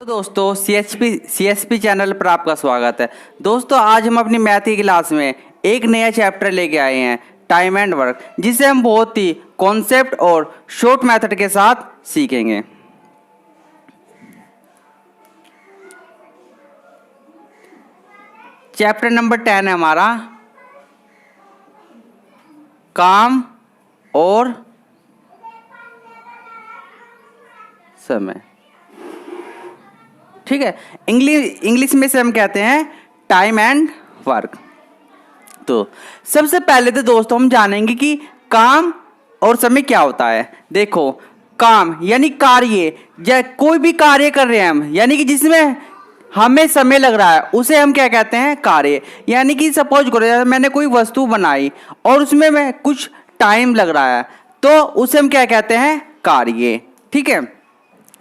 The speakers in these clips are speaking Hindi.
तो दोस्तों सी एस पी चैनल पर आपका स्वागत है। दोस्तों आज हम अपनी मैथ की क्लास में एक नया चैप्टर लेके आए हैं, टाइम एंड वर्क, जिसे हम बहुत ही कॉन्सेप्ट और शॉर्ट मेथड के साथ सीखेंगे। चैप्टर नंबर 10 है हमारा, काम और समय। ठीक है, इंग्लिश में से हम कहते हैं टाइम एंड वर्क। तो सबसे पहले तो दोस्तों हम जानेंगे कि काम और समय क्या होता है। देखो, काम यानी कार्य, या कोई भी कार्य कर रहे हैं हम, यानी कि जिसमें हमें समय लग रहा है, उसे हम क्या कहते हैं, कार्य। यानी कि सपोज करो मैंने कोई वस्तु बनाई और उसमें मैं कुछ टाइम लग रहा है, तो उसे हम क्या कहते हैं, कार्य। ठीक है,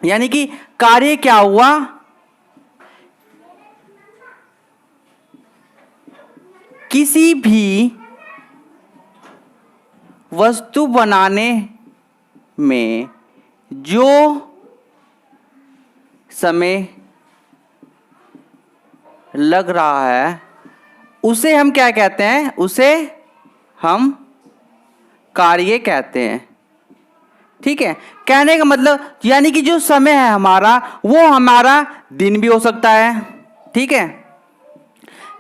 यानी कि कार्य क्या हुआ, किसी भी वस्तु बनाने में जो समय लग रहा है उसे हम क्या कहते हैं, उसे हम कार्य कहते हैं। ठीक है, कहने का मतलब यानी कि जो समय है हमारा, वो हमारा दिन भी हो सकता है। ठीक है,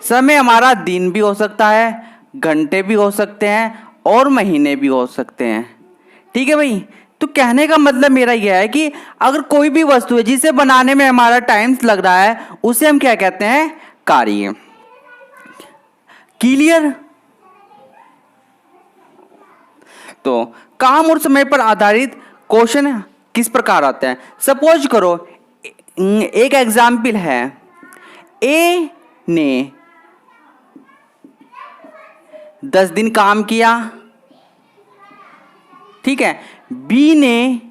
समय हमारा दिन भी हो सकता है, घंटे भी हो सकते हैं और महीने भी हो सकते हैं। ठीक है भाई, तो कहने का मतलब मेरा यह है कि अगर कोई भी वस्तु है जिसे बनाने में हमारा टाइम लग रहा है, उसे हम क्या कहते हैं, कार्य। क्लियर? तो काम और समय पर आधारित क्वेश्चन किस प्रकार आते हैं। सपोज करो एक एग्जाम्पल है, ए ने 10 दिन काम किया। ठीक है, बी ने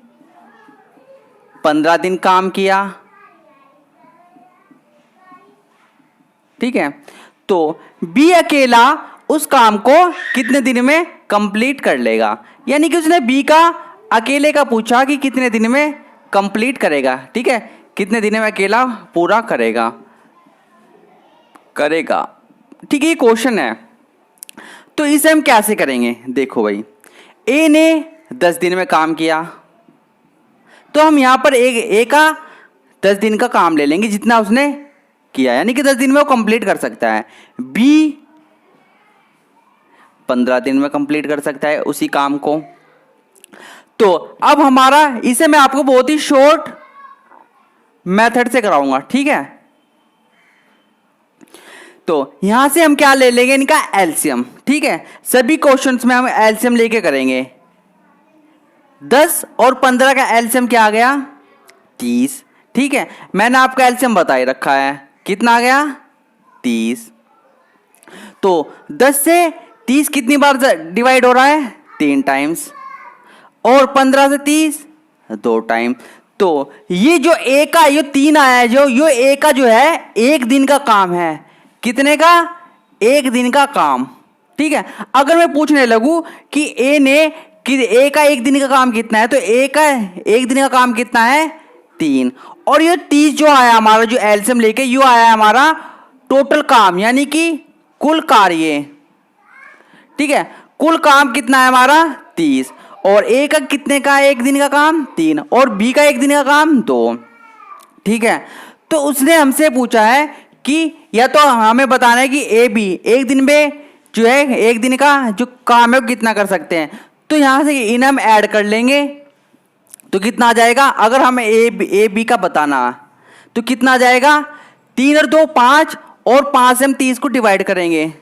15 दिन काम किया। ठीक है, तो बी अकेला उस काम को कितने दिन में कंप्लीट कर लेगा। यानी कि उसने बी का अकेले का पूछा कि कितने दिन में कंप्लीट करेगा। ठीक है, कितने दिन में अकेला पूरा करेगा। ठीक है, ये क्वेश्चन है। तो इसे हम कैसे करेंगे, देखो भाई, ए ने 10 दिन में काम किया, तो हम यहां पर ए का 10 दिन का काम ले लेंगे जितना उसने किया, यानी कि 10 दिन में वो कंप्लीट कर सकता है। बी 15 दिन में कंप्लीट कर सकता है उसी काम को। तो अब हमारा, इसे मैं आपको बहुत ही शॉर्ट मेथड से कराऊंगा। ठीक है, तो यहां से हम क्या ले लेंगे, इनका एलसीएम। ठीक है, सभी क्वेश्चंस में हम एलसीएम लेके करेंगे। 10 और 15 का एलसीएम क्या आ गया, 30। ठीक है, मैंने आपको एलसीएम बता ही रखा है, कितना आ गया, 30। तो 10 से 30 कितनी बार डिवाइड हो रहा है, 3 टाइम्स, और 15 से 30 2 टाइम। तो ये जो ए का ये 3 आया है, जो ये ए का जो है 1 दिन का काम है। कितने का, 1 दिन का काम। ठीक है, अगर मैं पूछने लगूं कि ए का 1 दिन का काम कितना है, तो ए का 1 दिन का काम कितना है, 3। और ये 30 जो आया हमारा, जो एलसीएम लेके ये आया हमारा टोटल काम, यानी कि कुल कार्य। ठीक है, कुल काम कितना है हमारा, 30। और ए का कितने का 1 दिन का काम, 3, और बी का 1 दिन का काम 2। ठीक है, तो उसने हमसे पूछा है कि या तो हमें बताना है कि ए बी 1 दिन में जो है 1 दिन का जो काम है वो कितना कर सकते हैं। तो यहां से इन हम ऐड कर लेंगे, तो कितना आ जाएगा, अगर हमें ए बी का बताना तो कितना आ जाएगा, 3 और 2 5, और 5 से हम 30 को डिवाइड करेंगे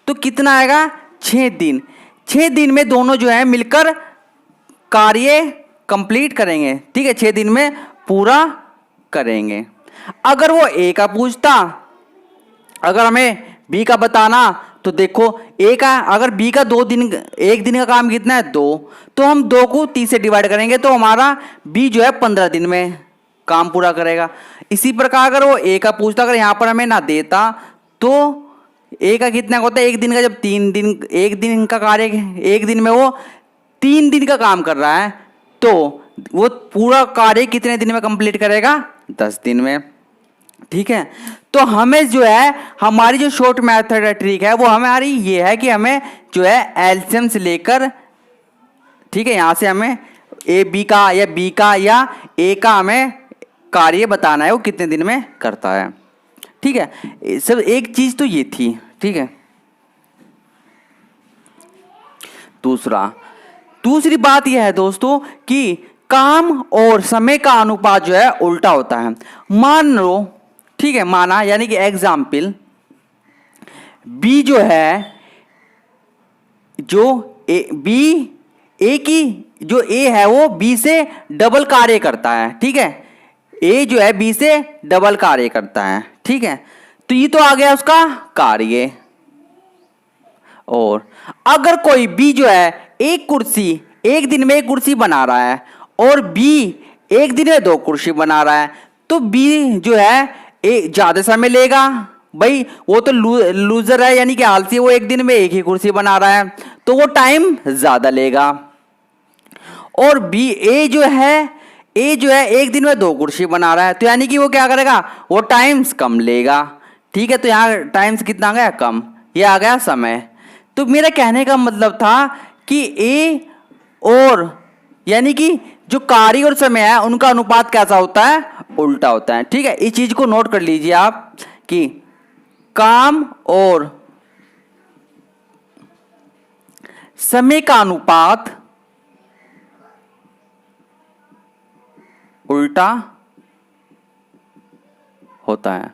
तो कितना आएगा, 6 दिन। 6 दिन में दोनों जो है मिलकर कार्य कंप्लीट करेंगे। ठीक है, 6 दिन में पूरा करेंगे। अगर वो ए का पूछता, अगर हमें बी का बताना, तो देखो ए का, अगर बी का 1 दिन का काम कितना है, 2, तो हम 2 को 30 से डिवाइड करेंगे तो हमारा बी जो है 15 दिन में काम पूरा करेगा। इसी प्रकार अगर वो ए का पूछता, अगर यहाँ पर हमें ना देता, तो ए का कितना होता है, 1 दिन का, जब 3 दिन 1 दिन का कार्य, 1 दिन में वो 3 दिन का काम कर रहा है, तो वो पूरा कार्य कितने दिन में कंप्लीट करेगा? 10 दिन में। ठीक है, तो हमें जो है हमारी जो शॉर्ट मेथड है ट्रिक है वो हमारी ये है कि हमें जो है एलसीएम से लेकर, ठीक है, यहां से हमें ए बी का या बी का या ए का हमें कार्य बताना है वो कितने दिन में करता है। ठीक है, सब एक चीज तो ये थी। ठीक है, दूसरी बात यह है दोस्तों कि काम और समय का अनुपात जो है उल्टा होता है। मान लो, ठीक है, माना यानी कि एग्जाम्पल बी जो है, जो ए की जो ए है वो बी से डबल कार्य करता है। ठीक है, ए जो है बी से डबल कार्य करता है। ठीक है, तो ये तो आ गया उसका कार्य। और अगर कोई बी जो है एक दिन में एक कुर्सी बना रहा है और बी एक दिन में 2 कुर्सी बना रहा है, तो बी जो है ज्यादा समय लेगा। भाई वो तो लूजर है, यानी कि आलसी, वो एक दिन में एक ही कुर्सी बना रहा है तो वो टाइम ज्यादा लेगा। और ए जो है एक दिन में 2 कुर्सी बना रहा है, तो यानी कि वो क्या करेगा, वो टाइम्स कम लेगा। ठीक है, तो यहाँ टाइम्स कितना आ गया, कम, ये आ गया समय। तो मेरा कहने का मतलब था कि ए और यानी कि जो कार्य और समय है उनका अनुपात कैसा होता है, उल्टा होता है। ठीक है, इस चीज को नोट कर लीजिए आप कि काम और समय का अनुपात उल्टा होता है।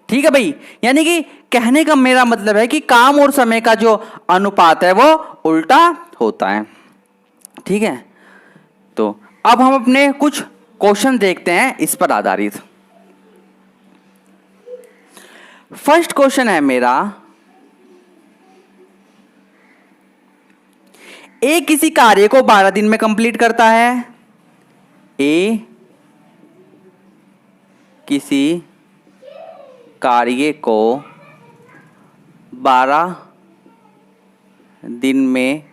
ठीक है भाई, यानी कि कहने का मेरा मतलब है कि काम और समय का जो अनुपात है वो उल्टा होता है। ठीक है, तो अब हम अपने कुछ क्वेश्चन देखते हैं इस पर आधारित। फर्स्ट क्वेश्चन है मेरा, ए किसी कार्य को 12 दिन में कंप्लीट करता है। ए किसी कार्य को 12 दिन में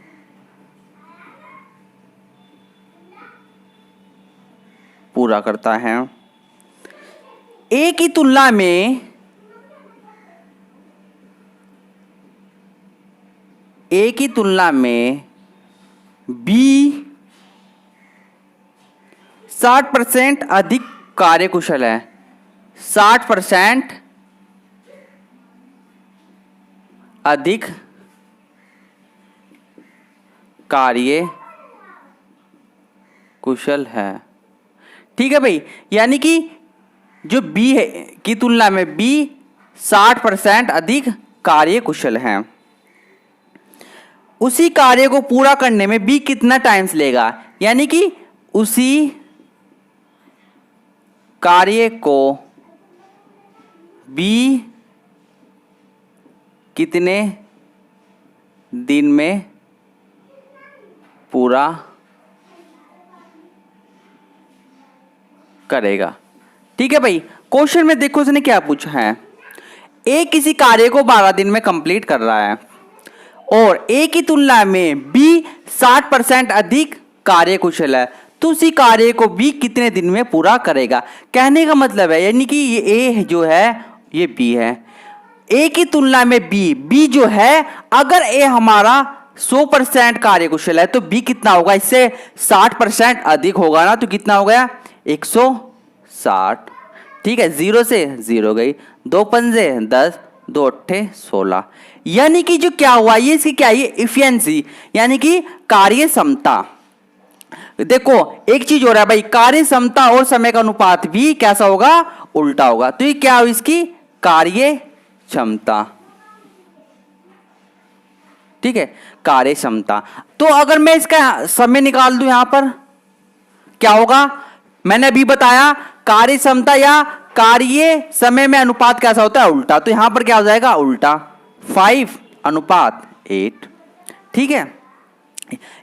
पूरा करता है। ए की तुलना में बी 60% अधिक कार्यकुशल है। 60% अधिक कार्य कुशल है। ठीक है भाई, यानी कि जो बी है की तुलना में बी 60% अधिक कार्य कुशल है। उसी कार्य को पूरा करने में बी कितना टाइम्स लेगा, यानी कि उसी कार्य को बी कितने दिन में पूरा करेगा। ठीक है भाई, क्वेश्चन में देखो उसने क्या पूछा है। ए किसी कार्य को 12 दिन में कंप्लीट कर रहा है और ए की तुलना में बी 60% अधिक कार्यकुशल है, तो उसी कार्य को बी कितने दिन में पूरा करेगा। कहने का मतलब है यानी कि ये ए जो है ये बी है, ए की तुलना में बी जो है, अगर ए हमारा 100% कार्यकुशल है तो बी कितना होगा, इससे 60% अधिक होगा ना, तो कितना हो गया 160। ठीक है, 0 से 0 गई, 2 पंजे 10, 2 अट्ठे 16, यानी कि जो क्या हुआ ये इसकी क्या है, इफिशिएंसी यानी कि कार्य क्षमता। देखो एक चीज हो रहा है भाई, कार्य क्षमता और समय का अनुपात भी कैसा होगा, उल्टा होगा। तो ये क्या हुई इसकी कार्य क्षमता। ठीक है, कार्य क्षमता। तो अगर मैं इसका समय निकाल दूं यहां पर क्या होगा, मैंने अभी बताया कार्य क्षमता या कार्य समय में अनुपात कैसा होता है, उल्टा। तो यहां पर क्या हो जाएगा, उल्टा 5:8। ठीक है,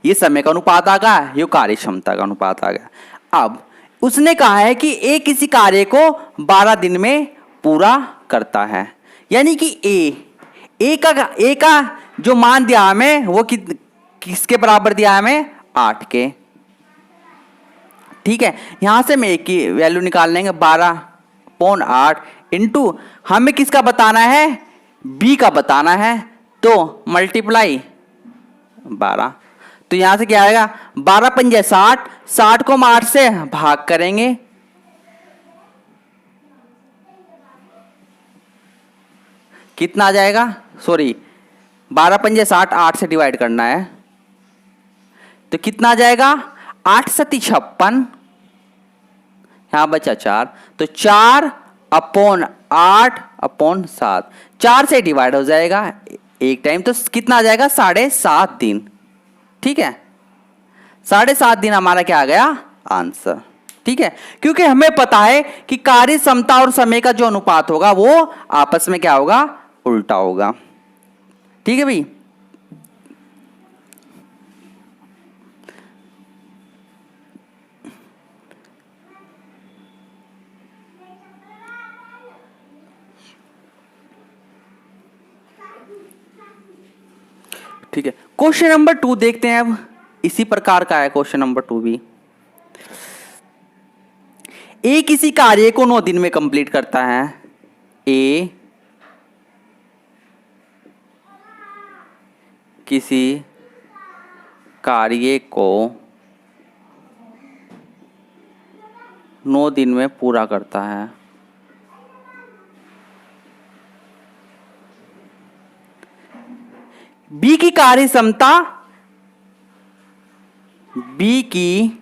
ये समय का अनुपात आ गया, ये कार्य क्षमता का अनुपात आ गया। अब उसने कहा है कि ए किसी कार्य को 12 दिन में पूरा करता है, यानी कि ए का जो मान दिया हमें वो किसके बराबर दिया हमें, 8 के। ठीक है, यहां से मैं ए की वैल्यू निकाल लेंगे 12/8 इंटू हमें किसका बताना है, बी का बताना है, तो मल्टीप्लाई 12। तो यहां से क्या आएगा, 12 पंजे 60, 60 को हम 8 से भाग करेंगे, कितना आ जाएगा, सॉरी 12 पंजे 60, 8 से डिवाइड करना है, तो कितना आ जाएगा, 8 सती 56, यहां बचा 4, तो 4/8/7, 4 से डिवाइड हो जाएगा एक टाइम, तो कितना आ जाएगा, 7.5 दिन। ठीक है, 7.5 दिन हमारा क्या आ गया, आंसर। ठीक है, क्योंकि हमें पता है कि कार्य क्षमता और समय का जो अनुपात होगा वो आपस में क्या होगा, उल्टा होगा। ठीक है भाई, ठीक है, क्वेश्चन नंबर 2 देखते हैं अब। इसी प्रकार का है क्वेश्चन नंबर 2 भी। ए किसी कार्य को 9 दिन में कंप्लीट करता है। ए किसी कार्य को 9 दिन में पूरा करता है। बी की कार्य क्षमता, बी की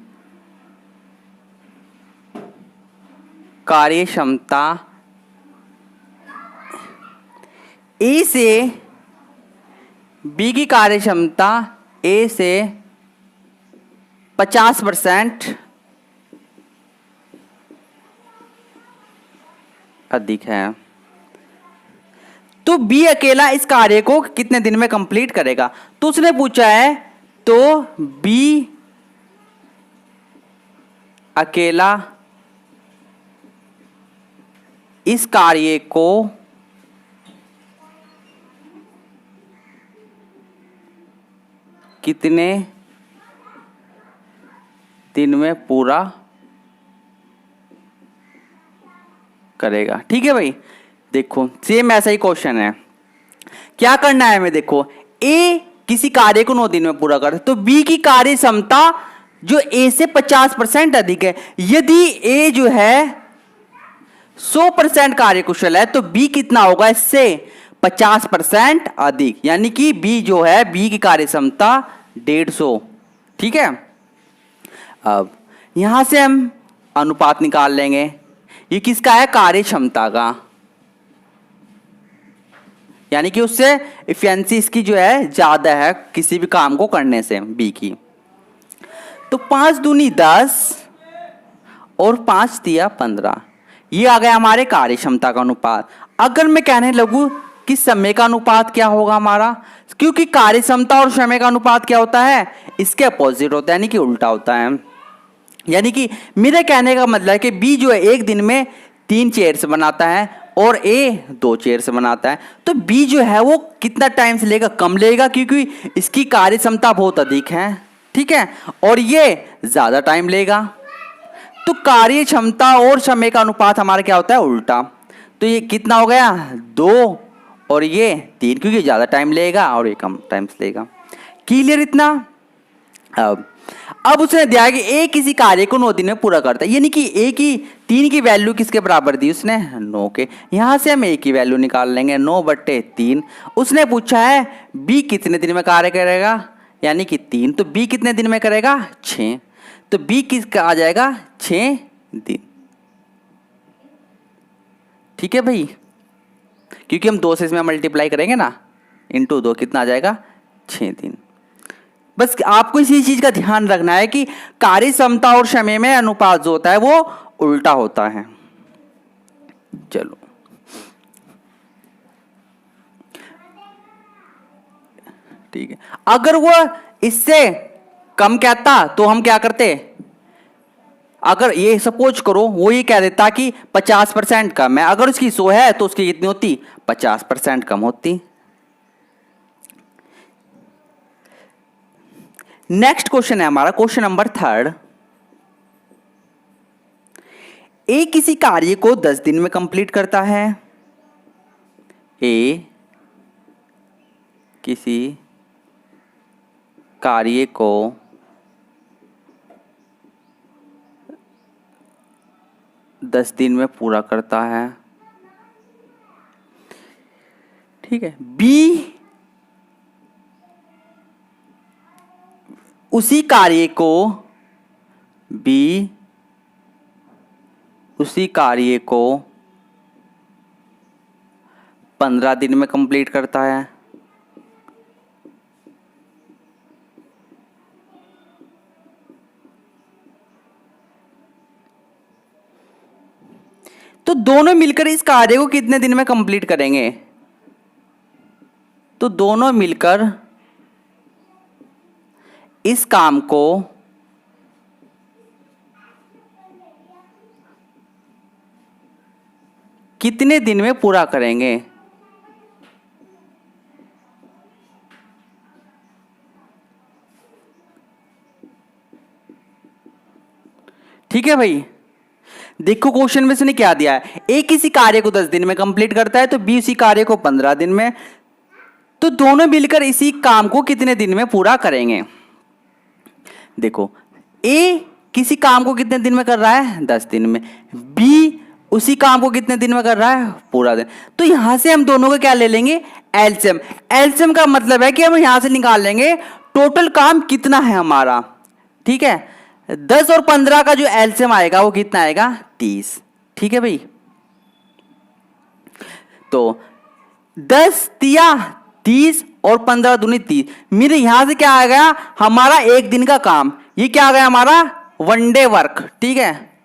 कार्य क्षमता ए से, बी की कार्य क्षमता ए से 50% अधिक है, तो बी अकेला इस कार्य को कितने दिन में कंप्लीट करेगा। तो उसने पूछा है, तो बी अकेला इस कार्य को कितने दिन में पूरा करेगा। ठीक है भाई, देखो सेम ऐसा ही क्वेश्चन है, क्या करना है हमें, देखो ए किसी कार्य को 9 दिन में पूरा कर, तो बी की कार्य क्षमता जो ए से 50% अधिक है। यदि ए जो है 100% कार्य कुशल है, तो बी कितना होगा, इससे 50% अधिक, यानी कि बी जो है, बी की कार्य क्षमता 150। ठीक है, अब यहां से हम अनुपात निकाल लेंगे। ये किसका है, कार्य क्षमता का, यानी कि उससे इफिशिएंसी इसकी जो है ज्यादा है किसी भी काम को करने से, बी की। तो 5 दूनी 10 और 5 दिया 15, ये आ गया हमारे कार्य क्षमता का अनुपात। अगर मैं कहने लगूं कि समय का अनुपात क्या होगा हमारा, क्योंकि कार्य क्षमता और समय का अनुपात क्या होता है, इसके अपोजिट होता है, यानी कि उल्टा होता है। यानी कि मेरे कहने का मतलब है कि बी जो है एक दिन में 3 चेयर्स बनाता है और ए 2 चेयर्स बनाता है, तो बी जो है वो कितना टाइम से लेगा, कम लेगा, क्योंकि इसकी कार्य क्षमता बहुत अधिक है। ठीक है, और ये ज्यादा टाइम लेगा, तो कार्य क्षमता और समय का अनुपात हमारा क्या होता है, उल्टा। तो ये कितना हो गया, 2 और ये 3, क्योंकि ज्यादा टाइम लेगा और ये कम टाइम से लेगा। क्लियर इतना। अब उसने दिया कि ए किसी कार्य को 9 दिन में पूरा करता है, यानी कि ए की 3 की वैल्यू किसके बराबर दी उसने, 9 के। यहां से हम ए की वैल्यू निकाल लेंगे, 9/3। उसने पूछा है बी कितने दिन में कार्य करेगा, यानी कि 3, तो बी कितने दिन में करेगा, 6, तो बी किसका आ जाएगा, 6 दिन। ठीक है भाई, क्योंकि हम 2 से इसमें मल्टीप्लाई करेंगे ना, इंटू 2, कितना आ जाएगा, 6 दिन। बस आपको इसी चीज का ध्यान रखना है कि कार्य क्षमता और समय में अनुपात जो होता है वो उल्टा होता है। चलो ठीक है, अगर वो इससे कम कहता तो हम क्या करते, अगर ये सपोज करो वो ये कह देता कि 50% कम है, अगर उसकी 100 है तो उसकी कितनी होती, 50% कम होती। नेक्स्ट क्वेश्चन है हमारा क्वेश्चन नंबर 3। ए किसी कार्य को 10 दिन में कंप्लीट करता है। ए किसी कार्य को 10 दिन में पूरा करता है। ठीक है। बी उसी कार्य को 15 दिन में कंप्लीट करता है। तो दोनों मिलकर इस कार्य को कितने दिन में कंप्लीट करेंगे? तो दोनों मिलकर इस काम को कितने दिन में पूरा करेंगे? ठीक है भाई, देखो क्वेश्चन में इसने क्या दिया है। ए किसी कार्य को 10 दिन में कंप्लीट करता है, तो बी उसी कार्य को 15 दिन में। तो दोनों मिलकर इसी काम को कितने दिन में पूरा करेंगे? देखो, ए किसी काम को कितने दिन में कर रहा है? 10 दिन में। बी उसी काम को कितने दिन में कर रहा है? पूरा दिन। तो यहां से हम दोनों को क्या ले लेंगे? एलसीएम। एलसीएम का मतलब है कि हम यहां से निकाल लेंगे टोटल काम कितना है हमारा। ठीक है, 10 और 15 का जो एलसीएम आएगा वो कितना आएगा? 30। ठीक है भाई, तो 10 तिया 30 और 15 दूनी 30। मेरे यहां से क्या आ गया? हमारा एक दिन का काम। ये क्या आ गया? हमारा 1 डे वर्क। ठीक है,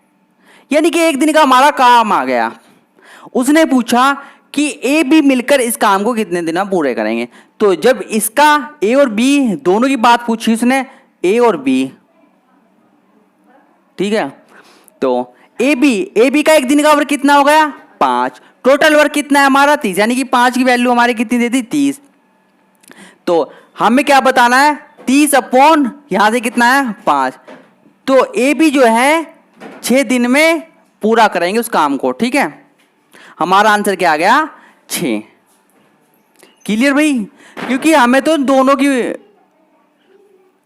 यानी कि एक दिन का हमारा काम आ गया। उसने पूछा कि ए बी मिलकर इस काम को कितने दिन में पूरे करेंगे। तो जब इसका ए और बी दोनों की बात पूछी उसने, ए और बी, ठीक है, तो ए बी का एक दिन का वर्क कितना हो गया? 5। टोटल वर्क कितना है हमारा? 30, यानी कि 5 की वैल्यू हमारी कितनी देती? 30। तो हमें क्या बताना है? 30 अपॉन यहां से कितना है? 5। तो ए बी जो है 6 दिन में पूरा करेंगे उस काम को। ठीक है, हमारा आंसर क्या आ गया? 6। क्लियर भाई? क्योंकि हमें तो दोनों की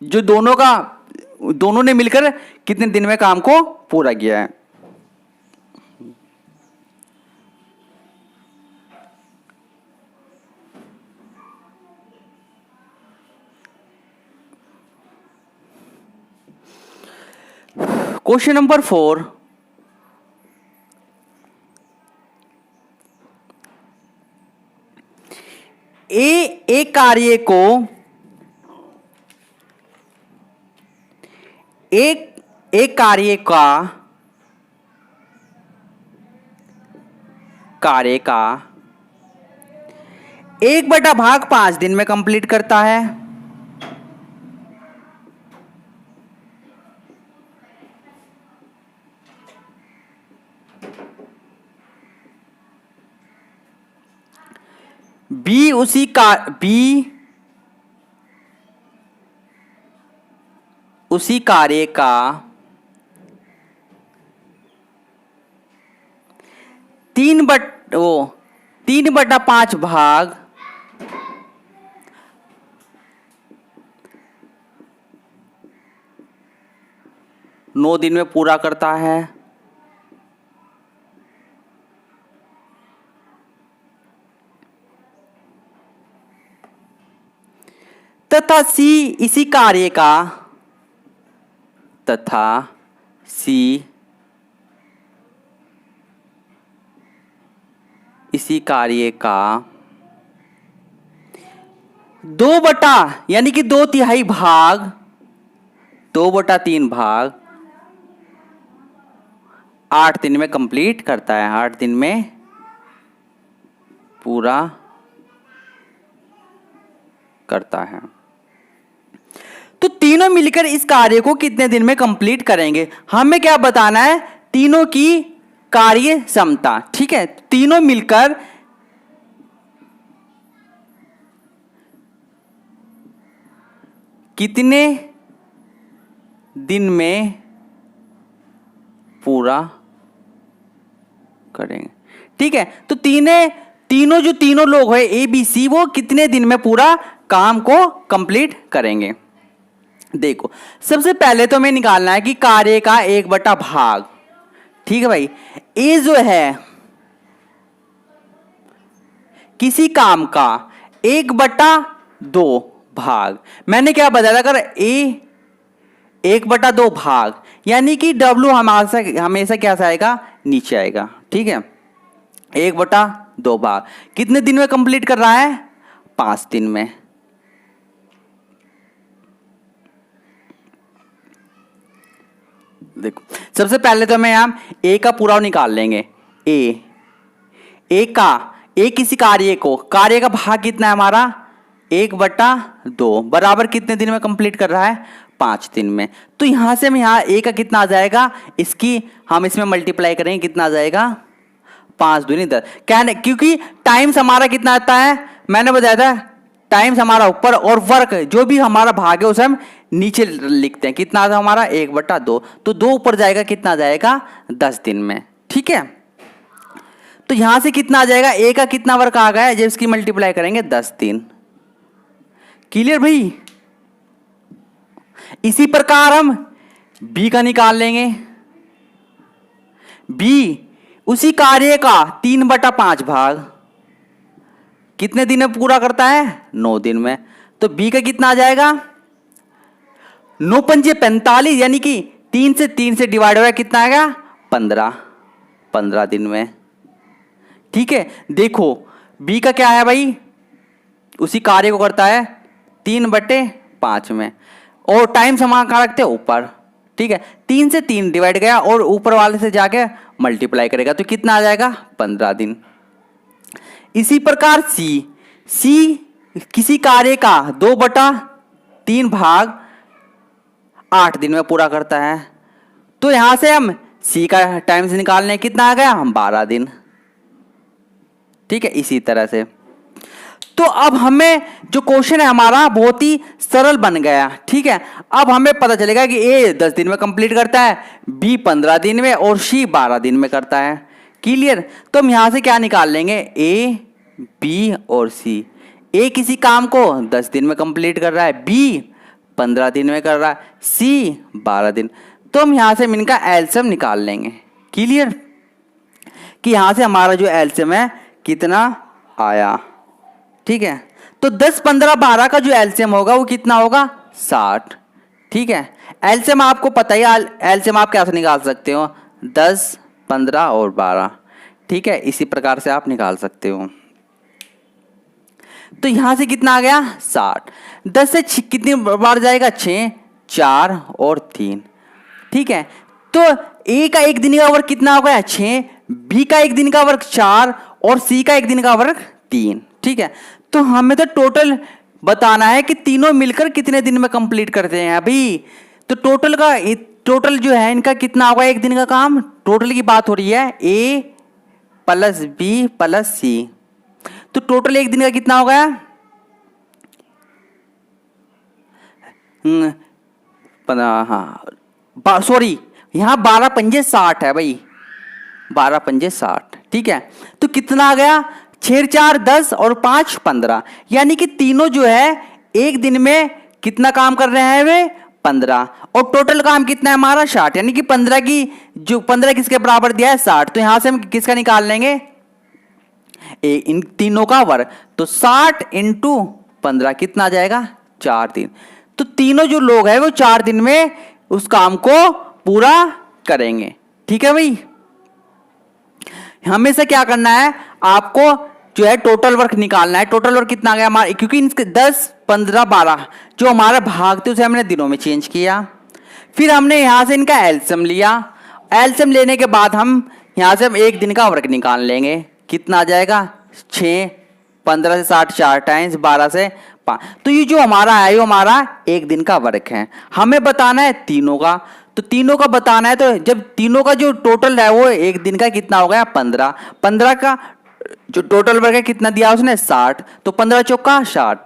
जो दोनों ने मिलकर कितने दिन में काम को पूरा किया है। क्वेश्चन नंबर 4, एक कार्य को एक कार्य का 1/5 दिन में कंप्लीट करता है। बी उसी कार्य का 3/5 भाग 9 दिन में पूरा करता है। तथा सी इसी कार्य का इसी कार्य का 2 यानी कि 2/3 भाग 2/3 भाग 8 दिन में कंप्लीट करता है। 8 दिन में पूरा करता है। तो तीनों मिलकर इस कार्य को कितने दिन में कंप्लीट करेंगे? हमें क्या बताना है? तीनों की कार्य क्षमता। ठीक है, तीनों मिलकर कितने दिन में पूरा करेंगे। ठीक है, तो तीनों लोग है ए बी सी, वो कितने दिन में पूरा काम को कंप्लीट करेंगे। देखो सबसे पहले तो हमें निकालना है कि कार्य का 1/भाग। ठीक है भाई, ए जो है किसी काम का 1/2 भाग, मैंने क्या बताया, अगर ए 1/2 भाग यानी कि डब्ल्यू हमेशा क्या आएगा, नीचे आएगा। ठीक है, 1/2 भाग कितने दिन में कंप्लीट कर रहा है, 5 दिन में। देखो सबसे पहले तो हमें यहां ए का पूरा निकाल लेंगे। ए किसी कार्य का भाग कितना है हमारा, 1/2 बराबर कितने दिन में कंप्लीट कर रहा है, 5 दिन में। तो यहां से हम यहाँ ए का कितना आ जाएगा, हम इसमें मल्टीप्लाई करेंगे, कितना आ जाएगा, 5 दूनी 10। क्योंकि टाइम्स हमारा कितना आता है, मैंने बताया था टाइम्स हमारा ऊपर और वर्क जो भी हमारा भाग है उसे हम नीचे लिखते हैं। कितना आता है हमारा, 1/2, तो 2 ऊपर जाएगा, कितना आ जाएगा, 10 दिन में। ठीक है, तो यहां से कितना आ जाएगा, ए का कितना वर्क आ गया है, जब इसकी मल्टीप्लाई करेंगे 10 दिन। क्लियर भाई। इसी प्रकार हम बी का निकाल लेंगे। बी उसी कार्य का 3/5 भाग कितने दिन में पूरा करता है, 9 दिन में। तो बी का कितना आ जाएगा, 9 पंजे 45, यानी कि 3 से डिवाइड हो गया, कितना आएगा, 15 दिन में। ठीक है, देखो बी का क्या है भाई, उसी कार्य को करता है 3/5 में, और टाइम समान कहाँ रखते हैं, ऊपर। ठीक है, 3 से 3 डिवाइड गया और ऊपर वाले से जाके मल्टीप्लाई करेगा, तो कितना आ जाएगा, 15 दिन। इसी प्रकार सी किसी कार्य का 2/3 भाग 8 दिन में पूरा करता है। तो यहां से हम सी का टाइम से निकालने, कितना आ गया, हम 12 दिन। ठीक है, इसी तरह से। तो अब हमें जो क्वेश्चन है हमारा बहुत ही सरल बन गया। ठीक है, अब हमें पता चलेगा कि ए 10 दिन में कंप्लीट करता है, बी 15 दिन में और सी 12 दिन में करता है। क्लियर। तो हम यहां से क्या निकाल लेंगे, ए बी और सी। ए किसी काम को 10 दिन में कंप्लीट कर रहा है, बी 15 दिन में कर रहा है, सी 12 दिन। तो हम यहां से इनका एलसीएम निकाल लेंगे। क्लियर, कि यहां से हमारा जो एलसीएम है कितना आया। ठीक है, तो 10, 15, 12 का जो एलसीएम होगा वो कितना होगा, 60। ठीक है, एलसीएम आपको पता ही, एलसीएम आप कैसे निकाल सकते हो, 10, 15 और 12। ठीक है, इसी प्रकार से आप निकाल सकते हो। तो यहां से कितना आ गया, 60। 10 से कितनी बार जाएगा, 6, 4 और 3। ठीक है, तो ए का 1 दिन का वर्क कितना हो गया, 6, बी का 1 दिन का वर्क 4 और सी का 1 दिन का वर्क 3। ठीक है, तो हमें तो टोटल बताना है कि तीनों मिलकर कितने दिन में कंप्लीट करते हैं अभी। तो टोटल जो है इनका कितना होगा, 1 दिन का काम, टोटल की बात हो रही है, ए प्लस बी प्लस सी। तो टोटल 1 दिन का कितना हो गया, हाँ सॉरी, यहां 12 पंजे 60 है भाई, 12 पंजे 60। ठीक है, तो कितना आ गया, 6, 4, 10 और 5, 15, यानी कि तीनों जो है 1 दिन में कितना काम कर रहे हैं वे, 15। और टोटल काम कितना है हमारा, 60, यानी कि 15 किसके बराबर दिया है, 60। तो यहां से हम किसका निकाल लेंगे, इन तीनों का वर्ग। तो 60 × 15 कितना आ जाएगा, 4 दिन। तो तीनों जो लोग हैं वो 4 दिन में उस काम को पूरा करेंगे। ठीक है भाई, हमेशा क्या करना है आपको, जो है टोटल वर्क निकालना है। टोटल वर्क कितना आ गया हमारा, क्योंकि इनके 10, 15, 12 जो हमारा भाग थे उसे हमने दिनों में चेंज किया। फिर हमने यहां से इनका एलसीएम लिया। एलसीएम लेने के बाद हम यहां से 1 दिन का वर्क निकाल लेंगे, कितना आ जाएगा, 6, 15 से 60 4 टाइम्स 12 से 5। तो ये जो हमारा है, ये हमारा 1 दिन का वर्क है। हमें बताना है तीनों का, तो तीनों का बताना है। तो जब तीनों का जो टोटल है वो 1 दिन का कितना हो गया, 15। 15 का जो टोटल वर्क है कितना दिया उसने, 60। तो 15 चौका 60।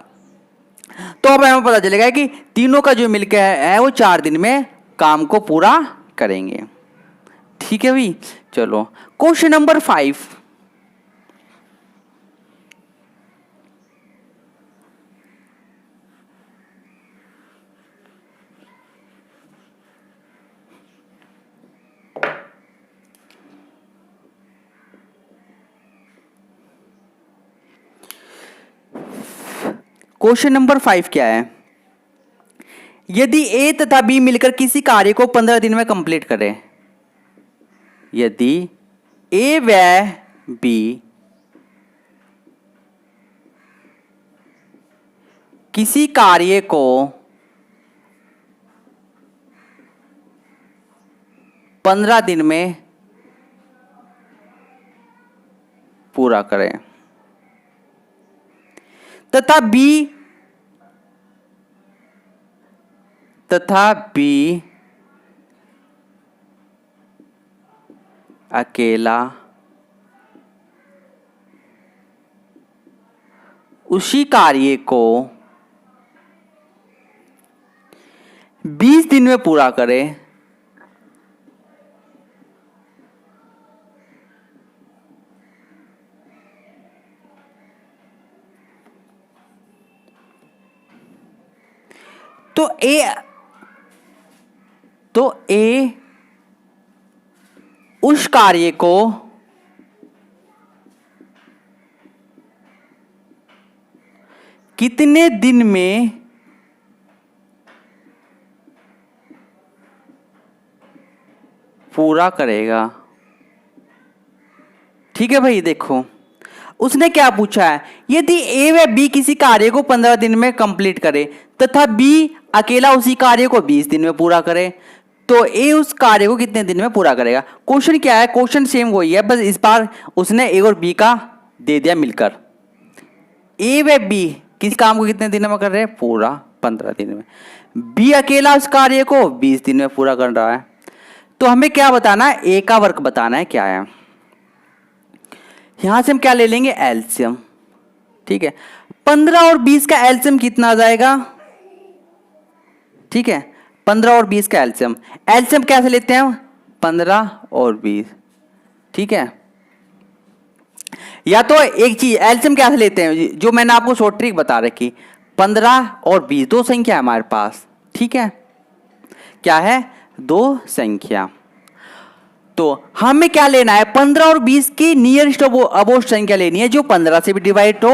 तो अब हमें पता चलेगा कि तीनों का जो मिलकर है वो 4 दिन में काम को पूरा करेंगे। ठीक है भाई, चलो क्वेश्चन नंबर 5, क्वेश्चन नंबर 5 क्या है? यदि ए तथा बी मिलकर किसी कार्य को 15 दिन में कंप्लीट करें, यदि ए व बी किसी कार्य को 15 दिन में पूरा करें तथा बी अकेला उसी कार्य को 20 दिन में पूरा करे, तो ए उस कार्य को कितने दिन में पूरा करेगा? ठीक है भाई, देखो उसने क्या पूछा है, यदि ए व बी किसी कार्य को 15 दिन में कंप्लीट करे तथा बी अकेला उसी कार्य को 20 दिन में पूरा करे, तो ए उस कार्य को कितने दिन में पूरा करेगा? क्वेश्चन क्या है? क्वेश्चन सेम वही है, बस इस बार उसने ए और बी का दे दिया मिलकर। ए व बी किस काम को कितने दिन में कर रहे हैं? पूरा 15 दिन में। बी अकेला उस कार्य को 20 दिन में पूरा कर रहा है। तो हमें क्या बताना है? ए का वर्क बताना है क्या है। यहां से हम क्या ले लेंगे? एलसीएम। ठीक है, 15 और 20 का एलसीएम कितना आ जाएगा? ठीक है, 15 और 20 का एलसीएम। एलसीएम कैसे लेते हैं हम? 15 और 20। ठीक है, या तो एक चीज एलसीएम कैसे लेते हैं, जो मैंने आपको शॉर्ट ट्रिक बता रखी, 15 और 20 दो संख्या है हमारे पास। ठीक है, क्या है? दो संख्या। तो हमें क्या लेना है? 15 और 20 की नियरेस्ट अबोस्ट संख्या लेनी है, जो 15 से भी डिवाइड हो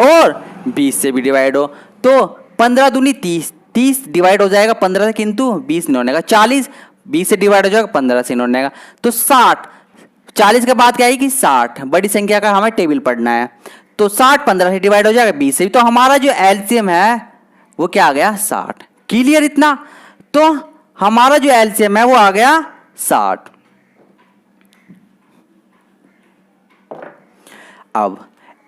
और 20 से भी डिवाइड हो। तो 15 दूनी 30, 30 डिवाइड हो जाएगा 15 से, किंतु 20 नहीं होने का। 40 20 से डिवाइड हो जाएगा, 15 से नहीं होने का। तो 60, 40 के बाद क्या आएगी? 60। बड़ी संख्या का हमें टेबल पढ़ना है, तो 60 15 से डिवाइड हो जाएगा 20 से भी। तो हमारा जो एलसीएम है वो क्या आ गया? 60। क्लियर इतना? तो हमारा जो एलसीएम है वो आ गया 60। अब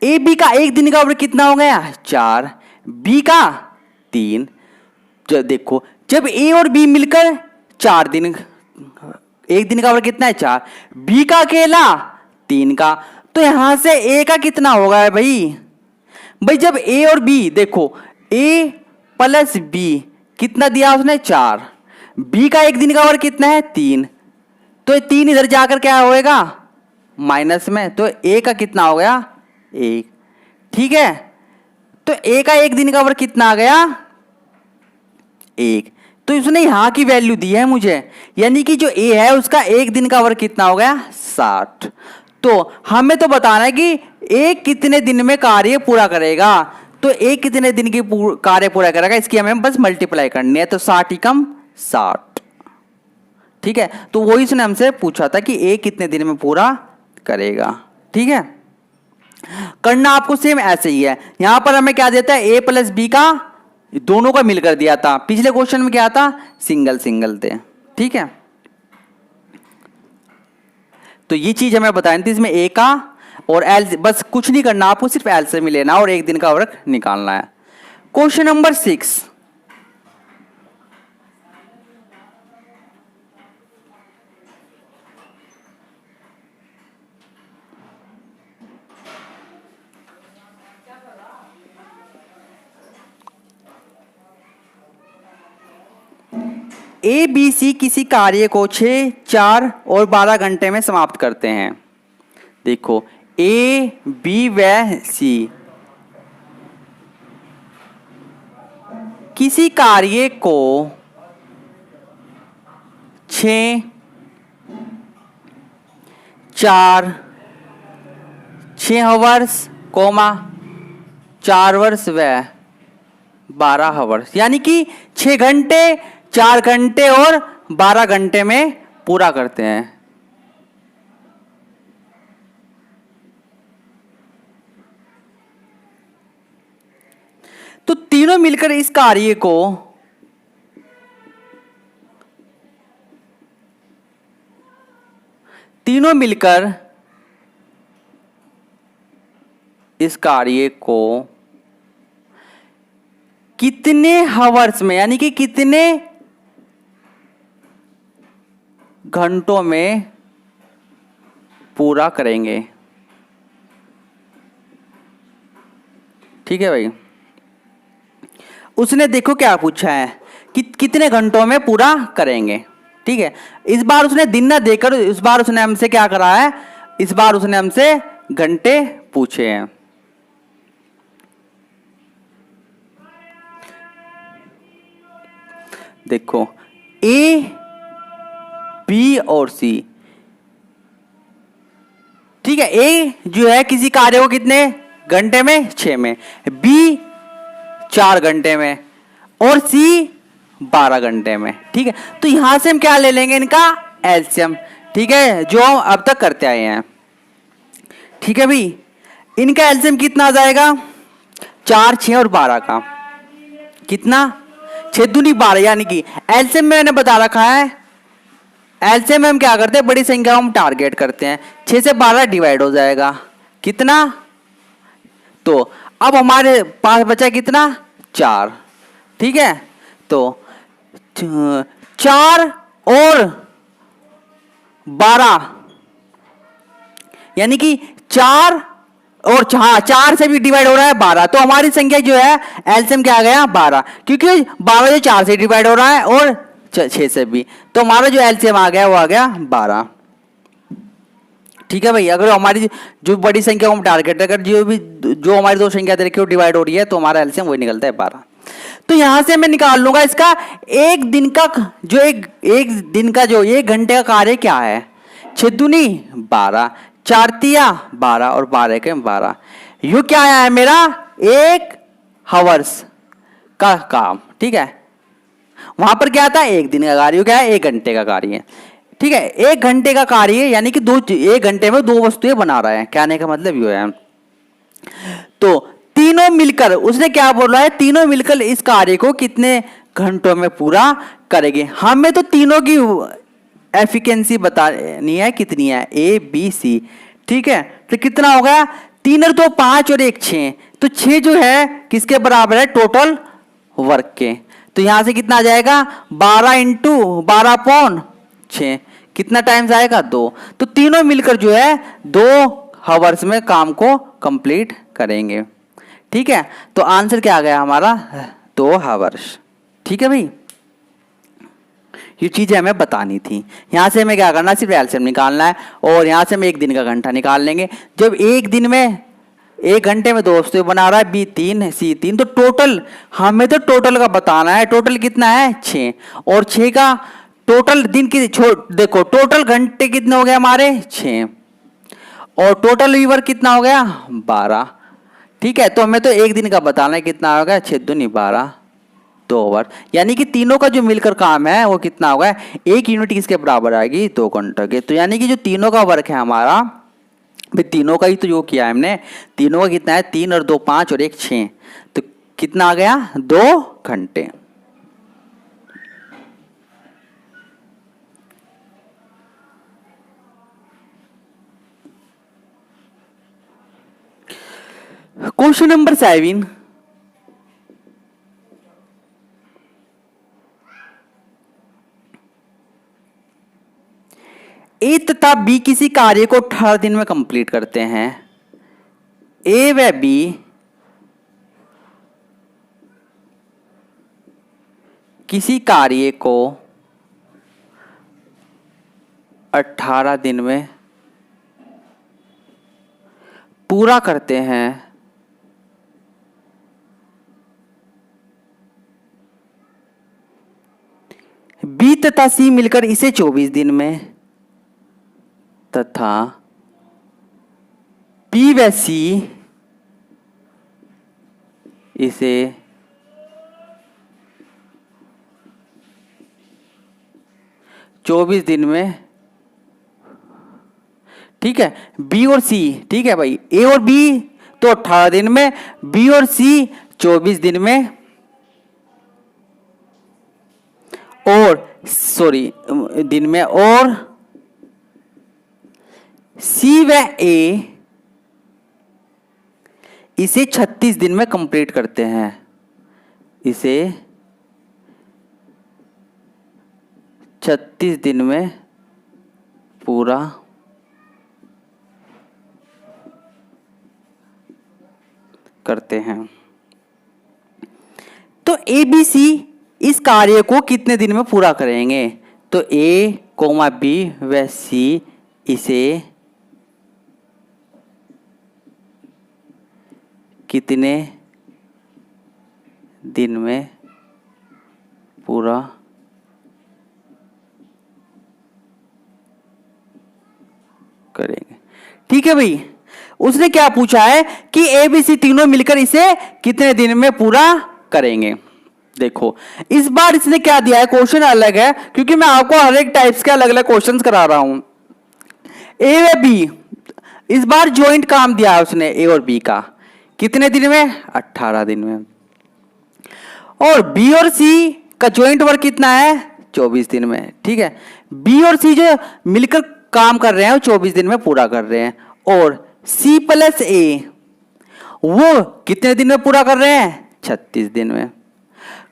ए बी का एक दिन का वर्क कितना हो गया? 4। बी का 3। जब देखो, जब ए और बी मिलकर 4 दिन, एक दिन का वर्क कितना है? 4। बी का अकेला 3 का, तो यहां से ए का कितना होगा है भाई जब ए और बी देखो, ए प्लस बी कितना दिया उसने? 4। बी का एक दिन का वर्क कितना है? 3। तो 3 इधर जाकर क्या होएगा? माइनस में। तो ए का कितना हो गया? 1। ठीक है, तो ए का एक दिन का वर्क कितना आ गया? 1। तो उसने यहां की वैल्यू दी है मुझे, यानी कि जो ए है उसका एक दिन का वर्क कितना हो गया? 60। तो हमें तो बताना है कि ए कितने दिन में कार्य पूरा करेगा। तो ए कितने दिन की कार्य पूरा करेगा, इसकी हमें बस मल्टीप्लाई करनी है। तो 60 एकम 60। ठीक है, तो वही उसने हमसे पूछा था कि ए कितने दिन में पूरा करेगा। ठीक है, करना आपको सेम ऐसे ही है। यहां पर हमें क्या देता है? ए प्लस बी का दोनों का मिलकर दिया था। पिछले क्वेश्चन में क्या था? सिंगल सिंगल थे। ठीक है, तो ये चीज हमें बतानी थी। इसमें ए का और एल, बस कुछ नहीं करना आपको, सिर्फ एल से मिलेना और एक दिन का वर्क निकालना है। Question number 6, A B C किसी कार्य को 6, 4 और 12 घंटे में समाप्त करते हैं। देखो ए बी व सी किसी कार्य को 6, 4, 6 आवर्स, 4 वर्ष व 12 आवर्स, यानी कि 6 घंटे, 4 घंटे और 12 घंटे में पूरा करते हैं। तो तीनों मिलकर इस कार्य को कितने हावर्स में, यानी कि कितने घंटों में पूरा करेंगे। ठीक है भाई, उसने देखो क्या पूछा है कि कितने घंटों में पूरा करेंगे। ठीक है, इस बार उसने दिन ना देकर, इस बार उसने हमसे क्या करा है, इस बार उसने हमसे घंटे पूछे हैं। देखो ए बी और सी, ठीक है, ए जो है किसी कार्य को कितने घंटे में, 6 में, बी 4 घंटे में और सी 12 घंटे में। ठीक है, तो यहां से हम क्या ले लेंगे, इनका एलसीएम। ठीक है, जो हम अब तक करते आए हैं। ठीक है भाई, इनका एलसीएम कितना आ जाएगा, 4, 6 और 12 का कितना, 6 दूनी 12, यानी कि एलसीएम में मैंने बता रखा है, एलसीएम में हम क्या करते हैं, बड़ी संख्या हम टारगेट करते हैं। 6 से 12 डिवाइड हो जाएगा कितना, तो अब हमारे पास बचा कितना, 4। ठीक है, तो 4 और 12, यानी कि 4 और 4 से भी डिवाइड हो रहा है 12, तो हमारी संख्या जो है एलसीएम क्या आ गया, 12, क्योंकि 12 जो 4 से डिवाइड हो रहा है और 6 से भी, तो हमारा जो एलसीएम आ गया वो आ गया 12। ठीक है भाई, अगर हमारी जो बड़ी संख्या हम टारगेट, अगर जो हमारी दो संख्या दे रखी है वो डिवाइड हो रही है, तो हमारा एलसीएम वही निकलता है 12। तो यहां से मैं निकाल लूंगा इसका एक दिन का जो एक दिन का जो 1 घंटे का कार्य क्या है, 6 दूनी 12, 4 तिया 12 और 12 के 12, यू क्या आया है मेरा 1 हावर्स का काम। ठीक है, वहां पर क्या था, 1 दिन का कार्य, क्या है 1 घंटे का कार्य है। ठीक है, 1 घंटे का कार्य यानी कि 1 घंटे में 2 वस्तुएं बना रहा है, कहने का मतलब ये है। तो तीनों मिलकर, उसने क्या बोला है, तीनों मिलकर इस कार्य को कितने घंटों में पूरा करेंगे। हमें तो तीनों की एफिशिएंसी बतानी है, कितनी है, ए बी सी। ठीक है, तो कितना हो गया, 3 और 2 5 और 1 6, तो 6 जो है किसके बराबर है, टोटल वर्क के। तो यहां से कितना आ जाएगा, 12 इंटू 12/6, कितना टाइम्स आएगा, 2। तो तीनों मिलकर जो है 2 हावर्स में काम को कंप्लीट करेंगे। ठीक है, तो आंसर क्या आ गया हमारा, 2 हावर्स। ठीक है भाई, ये चीजें हमें बतानी थी। यहां से हमें क्या करना है, सिर्फ एलसीएम निकालना है, और यहां से हम 1 दिन का घंटा निकाल लेंगे। जब 1 दिन में 1 घंटे में 2 वस्तुएं बना रहा है, बी 3 सी 3, तो टोटल हमें तो टोटल का बताना है, टोटल कितना है 6, और 6 का टोटल दिन की देखो, टोटल घंटे कितने हो गए हमारे 6, और टोटल वीवर कितना हो गया 12। ठीक है, तो हमें तो 1 दिन का बताना है, कितना हो गया 6 दूनी 12, 2 ओवर, यानी कि तीनों का जो मिलकर काम है वो कितना होगा, 1 यूनिट किसके बराबर आएगी, 2 घंटों के। तो यानी कि जो तीनों का वर्क है हमारा, भाई तीनों का ही तो जो किया है हमने, तीनों का कितना है, 3 और 2 5 और 1 6, तो कितना आ गया 2 घंटे। क्वेश्चन नंबर 7, ए तथा बी किसी कार्य को 18 दिन में कंप्लीट करते हैं। ए व बी किसी कार्य को 18 दिन में पूरा करते हैं। बी तथा सी मिलकर इसे 24 दिन में तथा बी व सी इसे 24 दिन में, ठीक है, बी और सी, ठीक है भाई, ए और बी तो 18 दिन में, बी और सी 24 दिन में, और सॉरी दिन में, और सी व ए इसे 36 दिन में कंप्लीट करते हैं। इसे 36 दिन में पूरा करते हैं। तो ए बी सी इस कार्य को कितने दिन में पूरा करेंगे? तो ए कोमा बी व सी इसे कितने दिन में पूरा करेंगे? ठीक है भाई, उसने क्या पूछा है कि ए बी सी तीनों मिलकर इसे कितने दिन में पूरा करेंगे। देखो इस बार इसने क्या दिया है, क्वेश्चन अलग है क्योंकि मैं आपको हर एक टाइप्स के अलग अलग क्वेश्चंस करा रहा हूं। ए व बी इस बार ज्वाइंट काम दिया है उसने, ए और बी का, कितने दिन में? 18 दिन में। और बी और सी का ज्वाइंट वर्क कितना है? 24 दिन में। ठीक है, बी और सी जो मिलकर काम कर रहे हैं वो 24 दिन में पूरा कर रहे हैं। और सी प्लस ए वो कितने दिन में पूरा कर रहे हैं? 36 दिन में।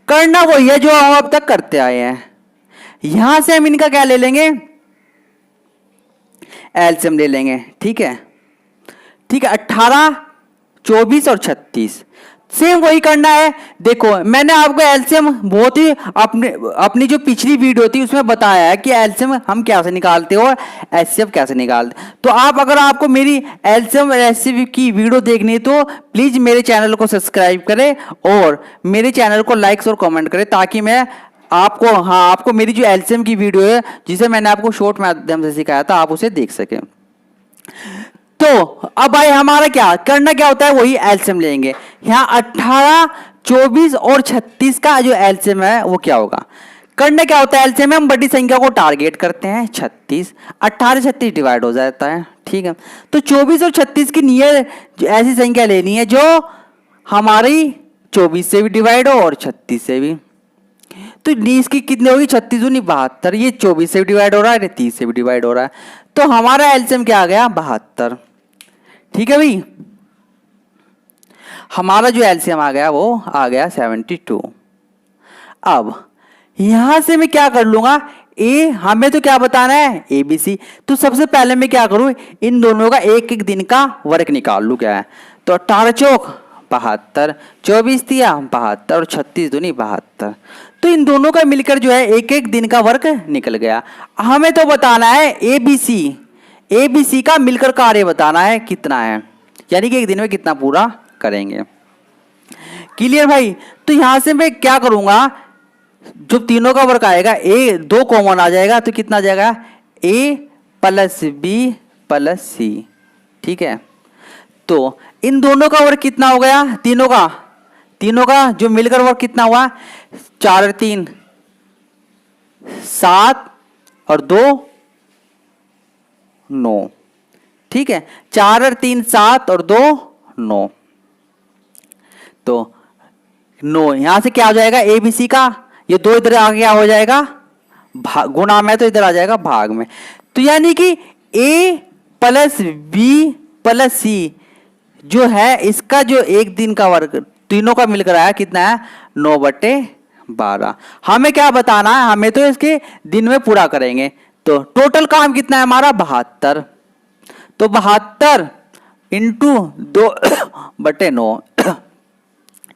करना वही है जो हम अब तक करते आए हैं। यहां से हम इनका क्या ले लेंगे? एलसीएम ले लेंगे। ठीक है, ठीक है, 18, 24 और 36 सेम वही करना है। देखो मैंने आपको एलसीएम बहुत ही अपनी जो पिछली वीडियो थी उसमें बताया है कि एलसीएम हम कैसे निकालते हैं और एचसीएफ कैसे निकालते हैं। तो अगर आपको मेरी एलसीएम और एचसीएफ की वीडियो देखनी है तो प्लीज मेरे चैनल को सब्सक्राइब करें और मेरे चैनल को लाइक्स और कमेंट करें ताकि मैं आपको मेरी जो एलसीएम की वीडियो है जिसे मैंने आपको शॉर्ट माध्यम से सिखाया था आप उसे देख सकें। तो अब भाई हमारा क्या करना क्या होता है, वही एलसीएम लेंगे। यहाँ 18, 24 और 36 का जो एलसीएम है वो क्या होगा? करना क्या होता है एलसीएम में हम बड़ी संख्या को टारगेट करते हैं। 36, 18 36 डिवाइड हो जाता है। ठीक है, तो 24 और 36 की नियर ऐसी संख्या लेनी है जो हमारी 24 से भी डिवाइड हो और 36 से भी। तो इसकी कितनी होगी? 36 दूनी 72। ये 24 से भी डिवाइड हो रहा है, 30 से भी डिवाइड हो रहा है, तो हमारा एलसीएम क्या आ गया? 72। ठीक है भाई, हमारा जो एलसीएम आ गया वो आ गया 72। अब यहां से मैं क्या कर लूंगा, ए हमें तो क्या बताना है? A B C. तो सबसे पहले मैं क्या करूं, इन दोनों का एक एक दिन का वर्क निकाल लूं। क्या है? तो 18 चौक 72, 24 दिया 72 और 36 दूनी 72। तो इन दोनों का मिलकर जो है एक एक दिन का वर्क निकल गया। हमें तो बताना है ए बी सी का मिलकर कार्य बताना है कितना है, यानी कि एक दिन में कितना पूरा करेंगे। क्लियर भाई? तो यहां से मैं क्या करूंगा, जो तीनों का वर्क आएगा ए 2 कॉमन आ जाएगा तो कितना आ जाएगा? ए प्लस बी प्लस सी। ठीक है, तो इन दोनों का वर्क कितना हो गया? तीनों का जो मिलकर वर्क कितना हुआ? 4 और 3 7 और 2 9। ठीक है, 4 और 3 7 और 2 9। तो 9 यहां से क्या हो जाएगा? ए बी सी का ये 2 इधर आ गया हो जाएगा गुणा में, तो इधर आ जाएगा भाग में। तो यानी कि ए प्लस बी प्लस सी जो है इसका जो एक दिन का वर्क तीनों का मिलकर आया कितना है? 9/12। हमें क्या बताना है? हमें तो इसके दिन में पूरा करेंगे। तो टोटल काम कितना है हमारा? 72। तो 72 इंटू 2/9।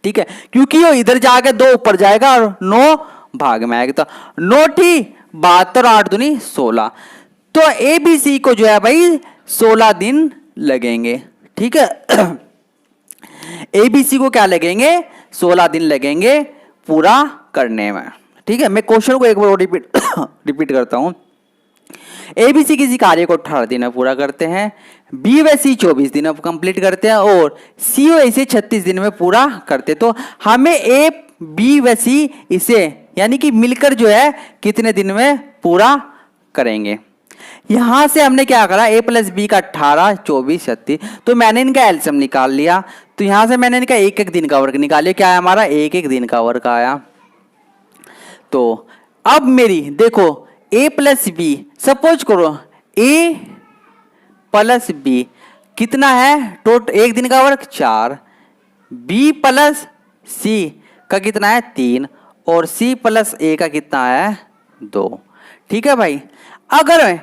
ठीक है, क्योंकि वो इधर जाके 2 ऊपर जाएगा और 9 भाग में आएगा, तो 9 ठी 72 8 दूनी 16। तो ए बी सी को जो है भाई 16 दिन लगेंगे। ठीक है। ABC को क्या लगेंगे, 16 दिन लगेंगे पूरा करने में। ठीक है, मैं क्वेश्चन को एक बार रिपीट करता हूं। ABC किसी कार्य को 18 दिन में पूरा करते हैं, B व C 24 दिन में कंप्लीट करते हैं और C व इसे 36 दिन में पूरा करते हैं। तो हमें A, B व C इसे यानी कि मिलकर जो है कितने दिन में पूरा करेंगे। यहां से हमने क्या करा, A प्लस बी का 18, 24, 36, तो मैंने इनका एलसीएम निकाल लिया। तो यहां से मैंने इनका एक एक दिन का वर्क निकाल लिया। क्या है हमारा, एक एक दिन का वर्क आया। तो अब मेरी देखो A प्लस बी, सपोज करो A प्लस बी कितना है, एक दिन का वर्क 4, B प्लस C का कितना है 3 और C प्लस A का कितना है 2। ठीक है भाई, अगर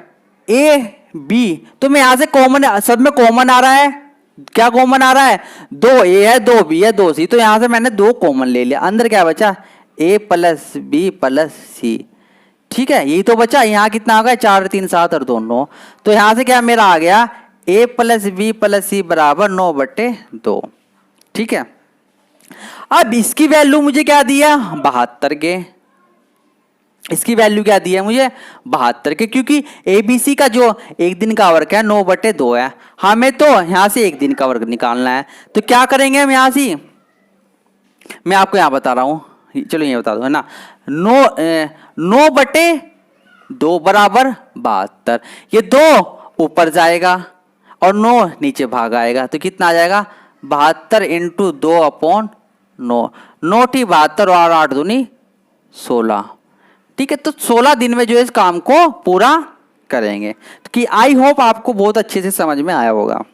A B तो मैं यहां से कॉमन, सब में कॉमन आ रहा है, क्या कॉमन आ रहा है, 2A है, 2B है, 2C, तो यहां से मैंने 2 कॉमन ले लिया। अंदर क्या बचा, A प्लस बी प्लस सी। ठीक है, यही तो बचा। यहाँ कितना आ गया, 4, 3, 7 और 2, 9। तो यहां से क्या मेरा आ गया, A प्लस बी प्लस सी बराबर 9/2। ठीक है, अब इसकी वैल्यू मुझे क्या दिया, 72 के। इसकी वैल्यू क्या दी है मुझे, 72 के, क्योंकि ABC का जो एक दिन का वर्क है 9/2 है। हमें तो यहां से एक दिन का वर्क निकालना है। तो क्या करेंगे हम यहां से, मैं आपको यहां बता रहा हूं, चलो ये बता दो है ना, 9/2 बराबर 72। ये 2 ऊपर जाएगा और 9 नीचे भाग आएगा, तो कितना आ जाएगा, 72 इंटू 2/9, 9 × 72 और 8 दूनी 16। ठीक है, तो 16 दिन में जो इस काम को पूरा करेंगे। कि आई होप आपको बहुत अच्छे से समझ में आया होगा।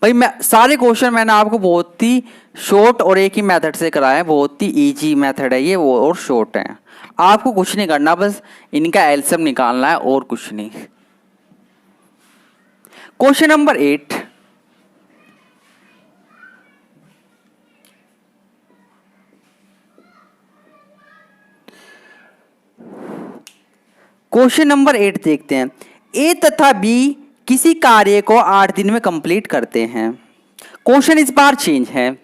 भाई मैं सारे क्वेश्चन मैंने आपको बहुत ही शॉर्ट और एक ही मेथड से कराया है, बहुत ही इजी मेथड है ये वो, और शॉर्ट है। आपको कुछ नहीं करना, बस इनका एलसीएम निकालना है और कुछ नहीं। क्वेश्चन नंबर 8, क्वेश्चन नंबर 8 देखते हैं। A तथा B किसी कार्य को 8 दिन में कंप्लीट करते हैं। क्वेश्चन इस बार चेंज है,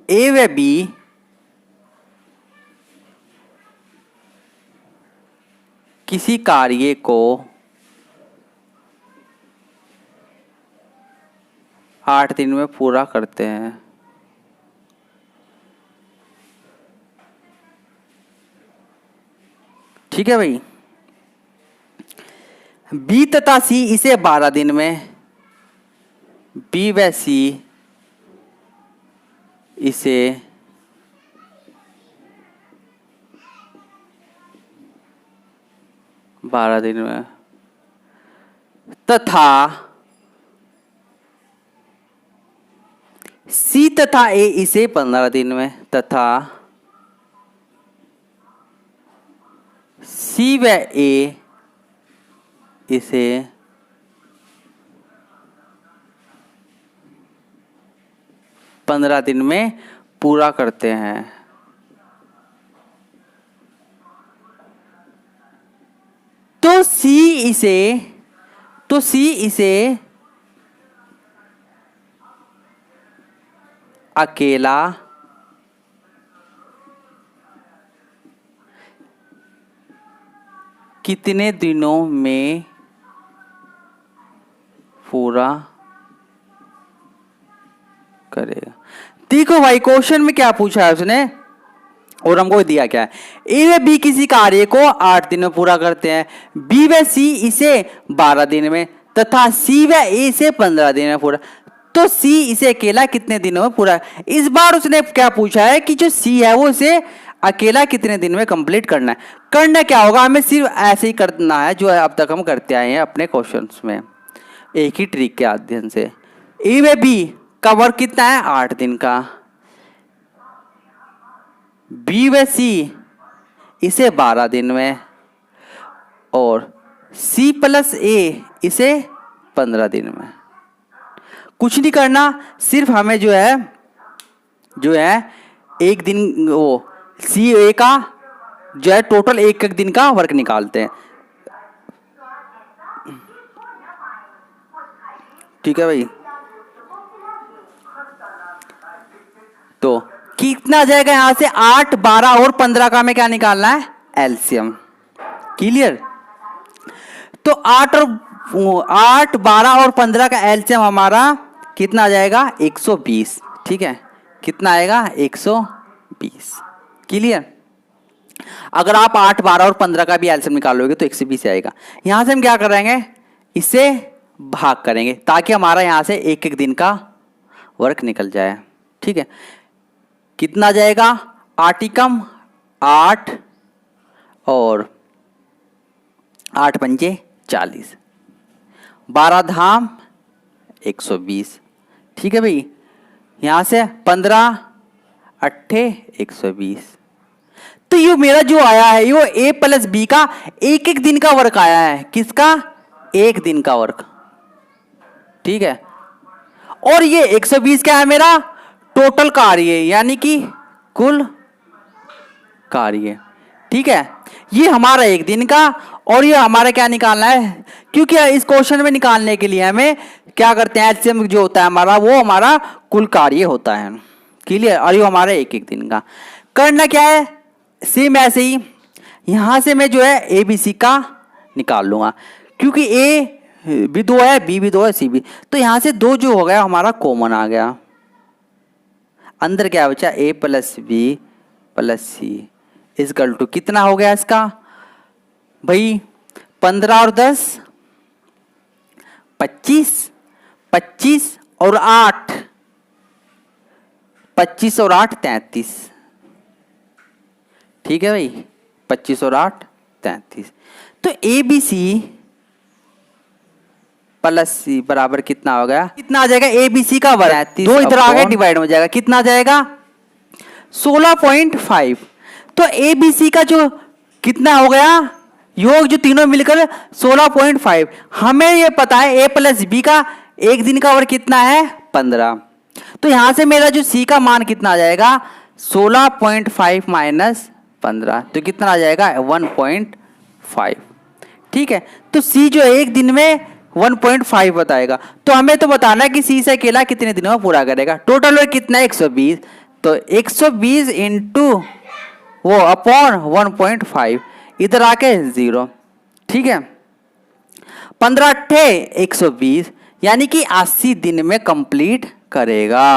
A व B किसी कार्य को 8 दिन में पूरा करते हैं। ठीक है भाई, B तथा C इसे 12 दिन में, B व C इसे 12 दिन में, तथा C तथा A इसे 15 दिन में, तथा C व A इसे 15 दिन में पूरा करते हैं। तो C इसे अकेला कितने दिनों में पूरा करेगा। देखो भाई, क्वेश्चन में क्या पूछा है उसने और हमको दिया क्या है, ए व बी किसी कार्य को 8 दिन में पूरा करते हैं, बी व सी इसे 12 दिन में, तथा सी व ए से 15 दिन में पूरा। तो सी इसे अकेला कितने दिनों में पूरा। इस बार उसने क्या पूछा है कि जो सी है वो इसे अकेला कितने दिन में कंप्लीट करना है। करना क्या होगा, हमें सिर्फ ऐसे ही करना है जो अब तक हम करते आए हैं अपने क्वेश्चंस में, एक ही ट्रिक के अध्ययन से। ए व बी का वर्क कितना है, 8 दिन का, बी व सी इसे 12 दिन में, और सी प्लस ए इसे 15 दिन में। कुछ नहीं करना, सिर्फ हमें जो है एक दिन वो सी ए का जो है टोटल एक दिन का वर्क निकालते हैं। ठीक है भाई। तो कितना आ जाएगा यहां से 8, 12 और 15 का हमें क्या निकालना है? एलसीएम। क्लियर? तो 8, 12 और 15 का एलसीएम हमारा कितना आ जाएगा? 120। ठीक है, कितना आएगा? 120। क्लियर? अगर आप 8, 12 और 15 का भी एलसीएम निकालोगे तो 120 आएगा। यहां से हम क्या करेंगे? इसे भाग करेंगे ताकि हमारा यहां से एक एक दिन का वर्क निकल जाए। ठीक है, कितना आ जाएगा? 8 एकम 8 और 8 पंजे 40, 12 धाम 120। ठीक है भाई, यहां से 15 अट्ठे 120। तो ये मेरा जो आया है ये ए प्लस बी का एक एक दिन का वर्क आया है। किसका? एक दिन का वर्क। ठीक है, और ये 120 क्या है? मेरा टोटल कार्य, यानी कि कुल कार्य। ठीक है, ये हमारा एक दिन का, और ये हमारा क्या निकालना है? क्योंकि इस क्वेश्चन में निकालने के लिए हमें क्या करते हैं? एलसीएम जो होता है हमारा वो हमारा कुल कार्य होता है। क्लियर? और ये हमारा एक एक दिन का। करना क्या है? सेम ऐसे ही यहां से मैं जो है ए बी सी का निकाल लूंगा, क्योंकि ए भी 2 है, बी भी 2 है, सी भी। तो यहां से 2 जो हो गया हमारा कॉमन आ गया। अंदर क्या बचा? A plus B plus C is equal to कितना हो गया इसका भाई? 15 और 10 25, 25 और 8 25 और 8 33। ठीक है भाई, 25 और 8 33। तो ए बी सी प्लस सी बराबर कितना हो गया? कितना आ जाएगा? ए बी सी का वर्ग 2 इधर आ गया, डिवाइड हो जाएगा। कितना आ जाएगा? 16.5। तो ए बी सी का जो कितना हो गया योग, जो तीनों मिलकर 16.5। हमें ये पता है ए प्लस बी का एक दिन का वर्ग कितना है? 15। तो यहां से मेरा जो सी का मान कितना आ जाएगा? 16.5 माइनस 15, तो कितना आ जाएगा? 1.5। ठीक है, तो सी जो एक दिन में 1.5 बताएगा। तो हमें तो बताना है कि सी से अकेला कितने दिनों में पूरा करेगा। टोटल वर्क कितना है? 120। तो 120 इंटू वो अपॉन 1.5, इधर आके 0। ठीक है, 15 अट्ठे 120, यानी कि 80 दिन में कंप्लीट करेगा।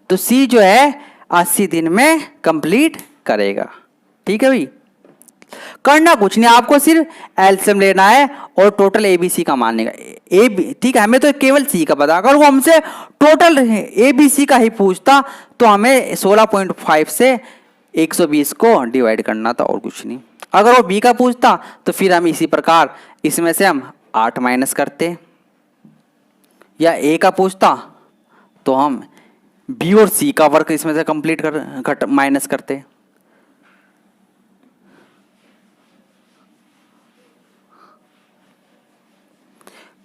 तो सी जो है 80 दिन में कंप्लीट करेगा। ठीक है भाई, करना कुछ नहीं, आपको सिर्फ एलसीएम लेना है और टोटल एबीसी का मान लेगा। ए बी, ठीक है, हमें तो केवल सी का पता। अगर वो हमसे टोटल एबीसी का ही पूछता तो हमें 16.5 से 120 को डिवाइड करना था, और कुछ नहीं। अगर वो बी का पूछता तो फिर हम इसी प्रकार इसमें से हम 8 माइनस करते, या ए का पूछता तो हम बी और सी का वर्क इसमें से कंप्लीट कर माइनस करते।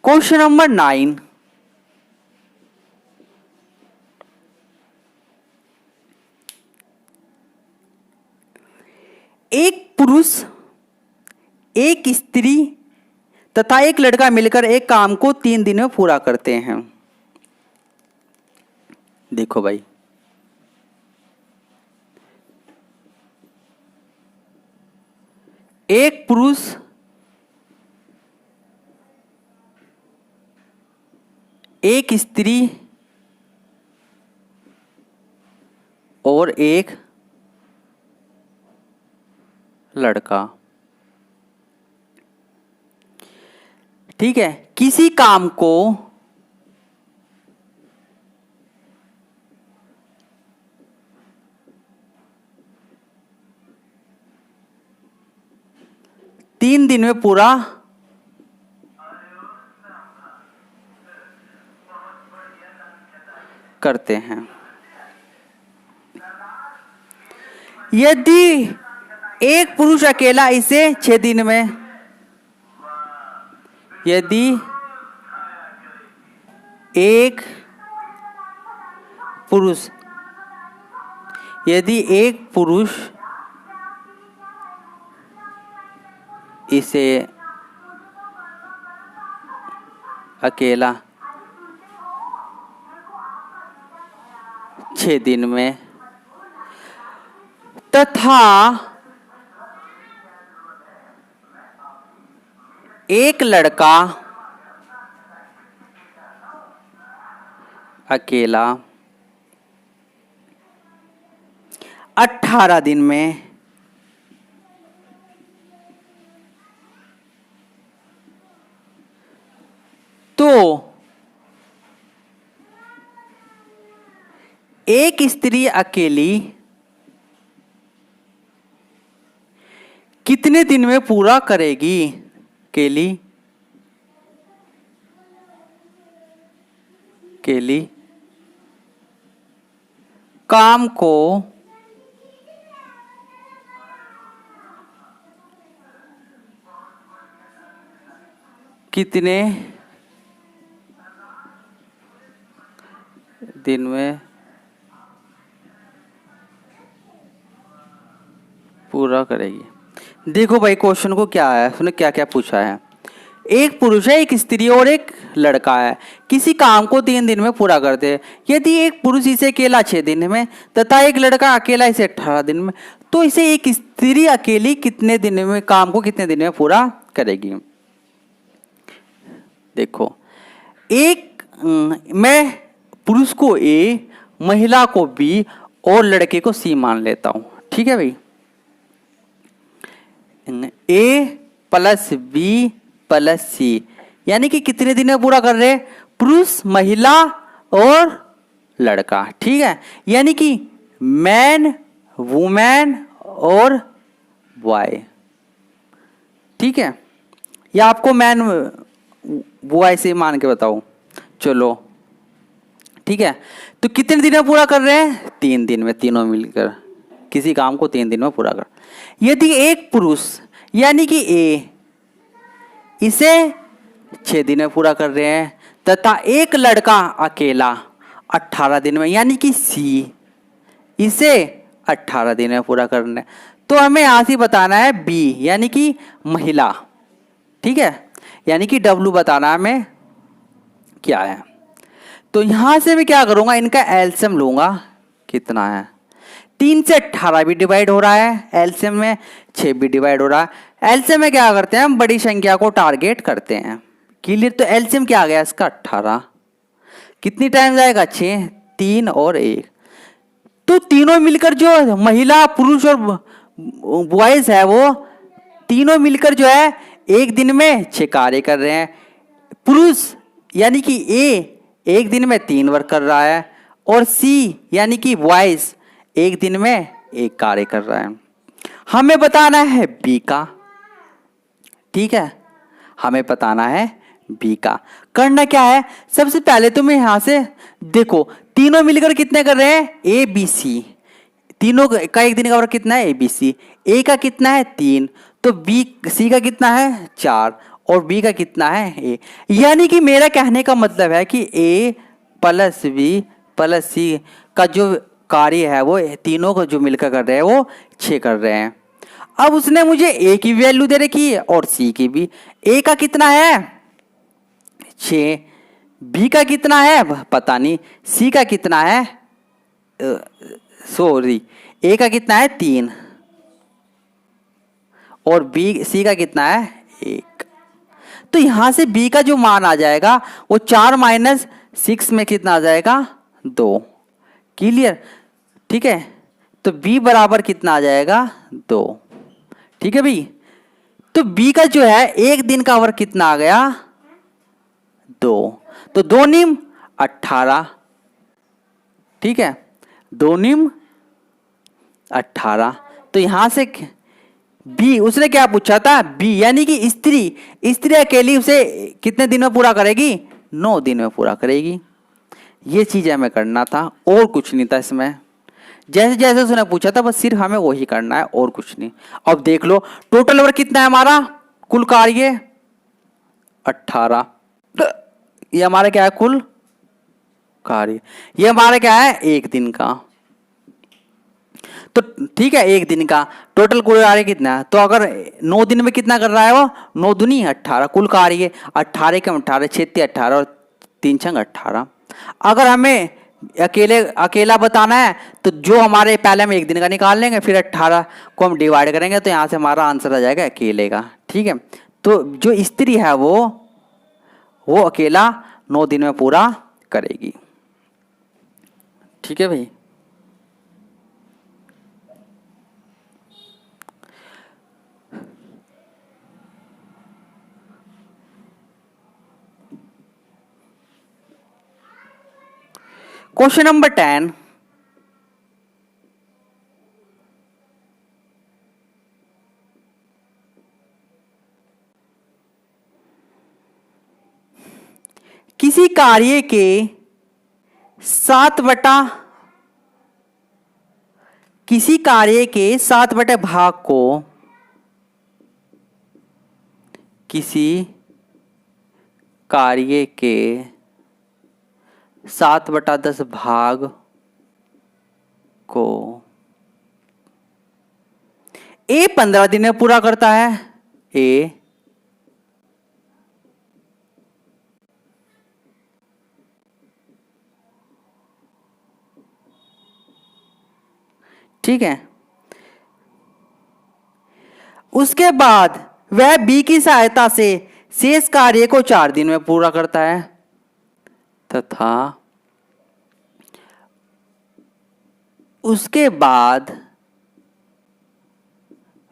क्वेश्चन नंबर 9, एक पुरुष, एक स्त्री तथा एक लड़का मिलकर एक काम को 3 दिन में पूरा करते हैं। देखो भाई, एक पुरुष, एक स्त्री और एक लड़का, ठीक है, किसी काम को तीन दिन में पूरा करते हैं। यदि एक पुरुष अकेला इसे 6 दिन में, यदि एक पुरुष, यदि एक पुरुष इसे अकेला 6 दिन में, तथा एक लड़का अकेला 18 दिन में तो एक स्त्री अकेली कितने दिन में पूरा करेगी? केली काम को कितने दिन में पूरा करेगी? देखो भाई क्वेश्चन को क्या है, उसने क्या क्या पूछा है। एक पुरुष है, एक स्त्री और एक लड़का है, किसी काम को 3 दिन में पूरा करते हैं। यदि एक पुरुष इसे अकेला 6 दिन में तथा एक लड़का अकेला इसे 18 दिन में, तो इसे एक स्त्री अकेली कितने दिन में काम को कितने दिन में पूरा करेगी? देखो, मैं पुरुष को ए, महिला को बी और लड़के को सी मान लेता हूं। ठीक है भाई, ए प्लस बी प्लस सी, यानी कि कितने दिन में पूरा कर रहे हैं? पुरुष, महिला और लड़का। ठीक है, यानी कि मैन, वुमेन और बॉय। ठीक है, या आपको मैन बॉय से मान के बताओ। चलो ठीक है, तो कितने दिन में पूरा कर रहे हैं? 3 दिन में, तीनों मिलकर किसी काम को 3 दिन में पूरा कर। यदि एक पुरुष यानी कि ए इसे 6 दिन में पूरा कर रहे हैं तथा एक लड़का अकेला 18 दिन में, यानी कि सी इसे 18 दिन में पूरा करना है, तो हमें यहां से बताना है बी यानी कि महिला। ठीक है, यानी कि डब्ल्यू बताना है हमें क्या है। तो यहां से मैं क्या करूंगा, इनका एलसीएम लूंगा। कितना है? 3 से 18 भी डिवाइड हो रहा है, एलसीएम में 6 भी डिवाइड हो रहा है। एलसीएम में क्या करते हैं हम? बड़ी संख्या को टारगेट करते हैं। क्लियर? तो एलसीएम क्या आ गया इसका? 18। कितनी टाइम जाएगा? 6, 3 और 1। तो तीनों मिलकर जो महिला, पुरुष और बॉयज है वो तीनों मिलकर जो है एक दिन में 6 कार्य कर रहे हैं। पुरुष यानी कि ए एक दिन में 3 वर्क कर रहा है और सी यानी कि बॉयज एक दिन में 1 कार्य कर रहा है। हमें बताना है बी का। ठीक है, हमें बताना है बी का। करना क्या है? सबसे पहले तो मैं यहां से देखो, तीनों मिलकर कितने कर रहे हैं? A B C. तीनों का एक दिन का वर्क कितना है? ए बी सी। ए का कितना है? 3। तो बी सी का कितना है? 4 और बी का कितना है? ए। यानी कि मेरा कहने का मतलब है कि ए प्लस बी प्लस सी का जो कार्य है वो तीनों को जो मिलकर कर रहे हैं वो 6 कर रहे हैं। अब उसने मुझे ए की वैल्यू दे रखी है और सी की भी। ए का कितना है? 6। बी का कितना है? पता नहीं। सी का कितना है? सॉरी, ए का कितना है? 3 और बी सी का कितना है? 1। तो यहां से बी का जो मान आ जाएगा वो 4 माइनस 6 में कितना आ जाएगा? 2। क्लियर? ठीक है, तो बी बराबर कितना आ जाएगा? 2। ठीक है भाई, तो बी का जो है एक दिन का वर्क कितना आ गया? 2। तो 2 निम 18। ठीक है, 2 निम 18। तो यहां से बी उसने क्या पूछा था? बी यानी कि स्त्री अकेली उसे कितने दिन में पूरा करेगी? 9 दिन में पूरा करेगी। ये चीज हमें करना था और कुछ नहीं था इसमें। जैसे जैसे उसने पूछा था बस सिर्फ हमें वही करना है और कुछ नहीं। अब देख लो टोटल वर्क कितना है हमारा, कुल कार्य 18। ये हमारा क्या है? कुल कार्य। ये हमारा क्या है? एक दिन का। तो ठीक है, एक दिन का टोटल कुल कार्य कितना है? तो अगर 9 दिन में कितना कर रहा है वो? 9 दूनी 18 कुल कार्य। 18 के 18 6 18 और 3 छंग 18। अगर हमें अकेले अकेला बताना है तो जो हमारे पहले हम एक दिन का निकाल लेंगे, फिर 18 को हम डिवाइड करेंगे तो यहाँ से हमारा आंसर आ जाएगा अकेले का। ठीक है, तो जो स्त्री है वो अकेला 9 दिन में पूरा करेगी। ठीक है भाई। क्वेश्चन नंबर 10, किसी कार्य के 7 बटा किसी कार्य के 7 बटे भाग को किसी कार्य के 7/10 भाग को ए 15 दिन में पूरा करता है। ए ठीक है, उसके बाद वह बी की सहायता से शेष कार्य को 4 दिन में पूरा करता है तथा उसके बाद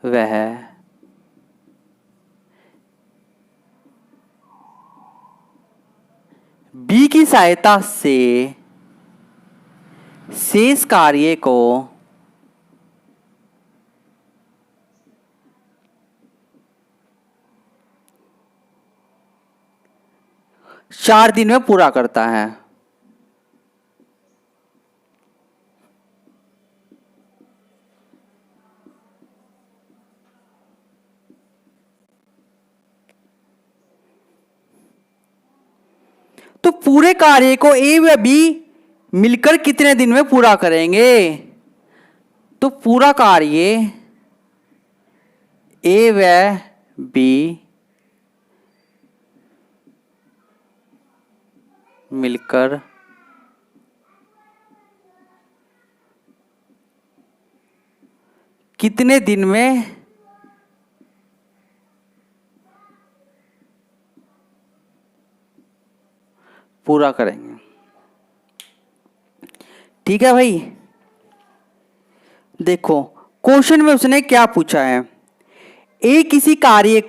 वह बी की सहायता से शेष कार्य को 4 दिन में पूरा करता है। तो पूरे कार्य को ए व बी मिलकर कितने दिन में पूरा करेंगे? तो पूरा कार्य ए व बी मिलकर कितने दिन में पूरा करेंगे? ठीक है भाई। देखो क्वेश्चन में उसने क्या पूछा है, ए किसी कार्य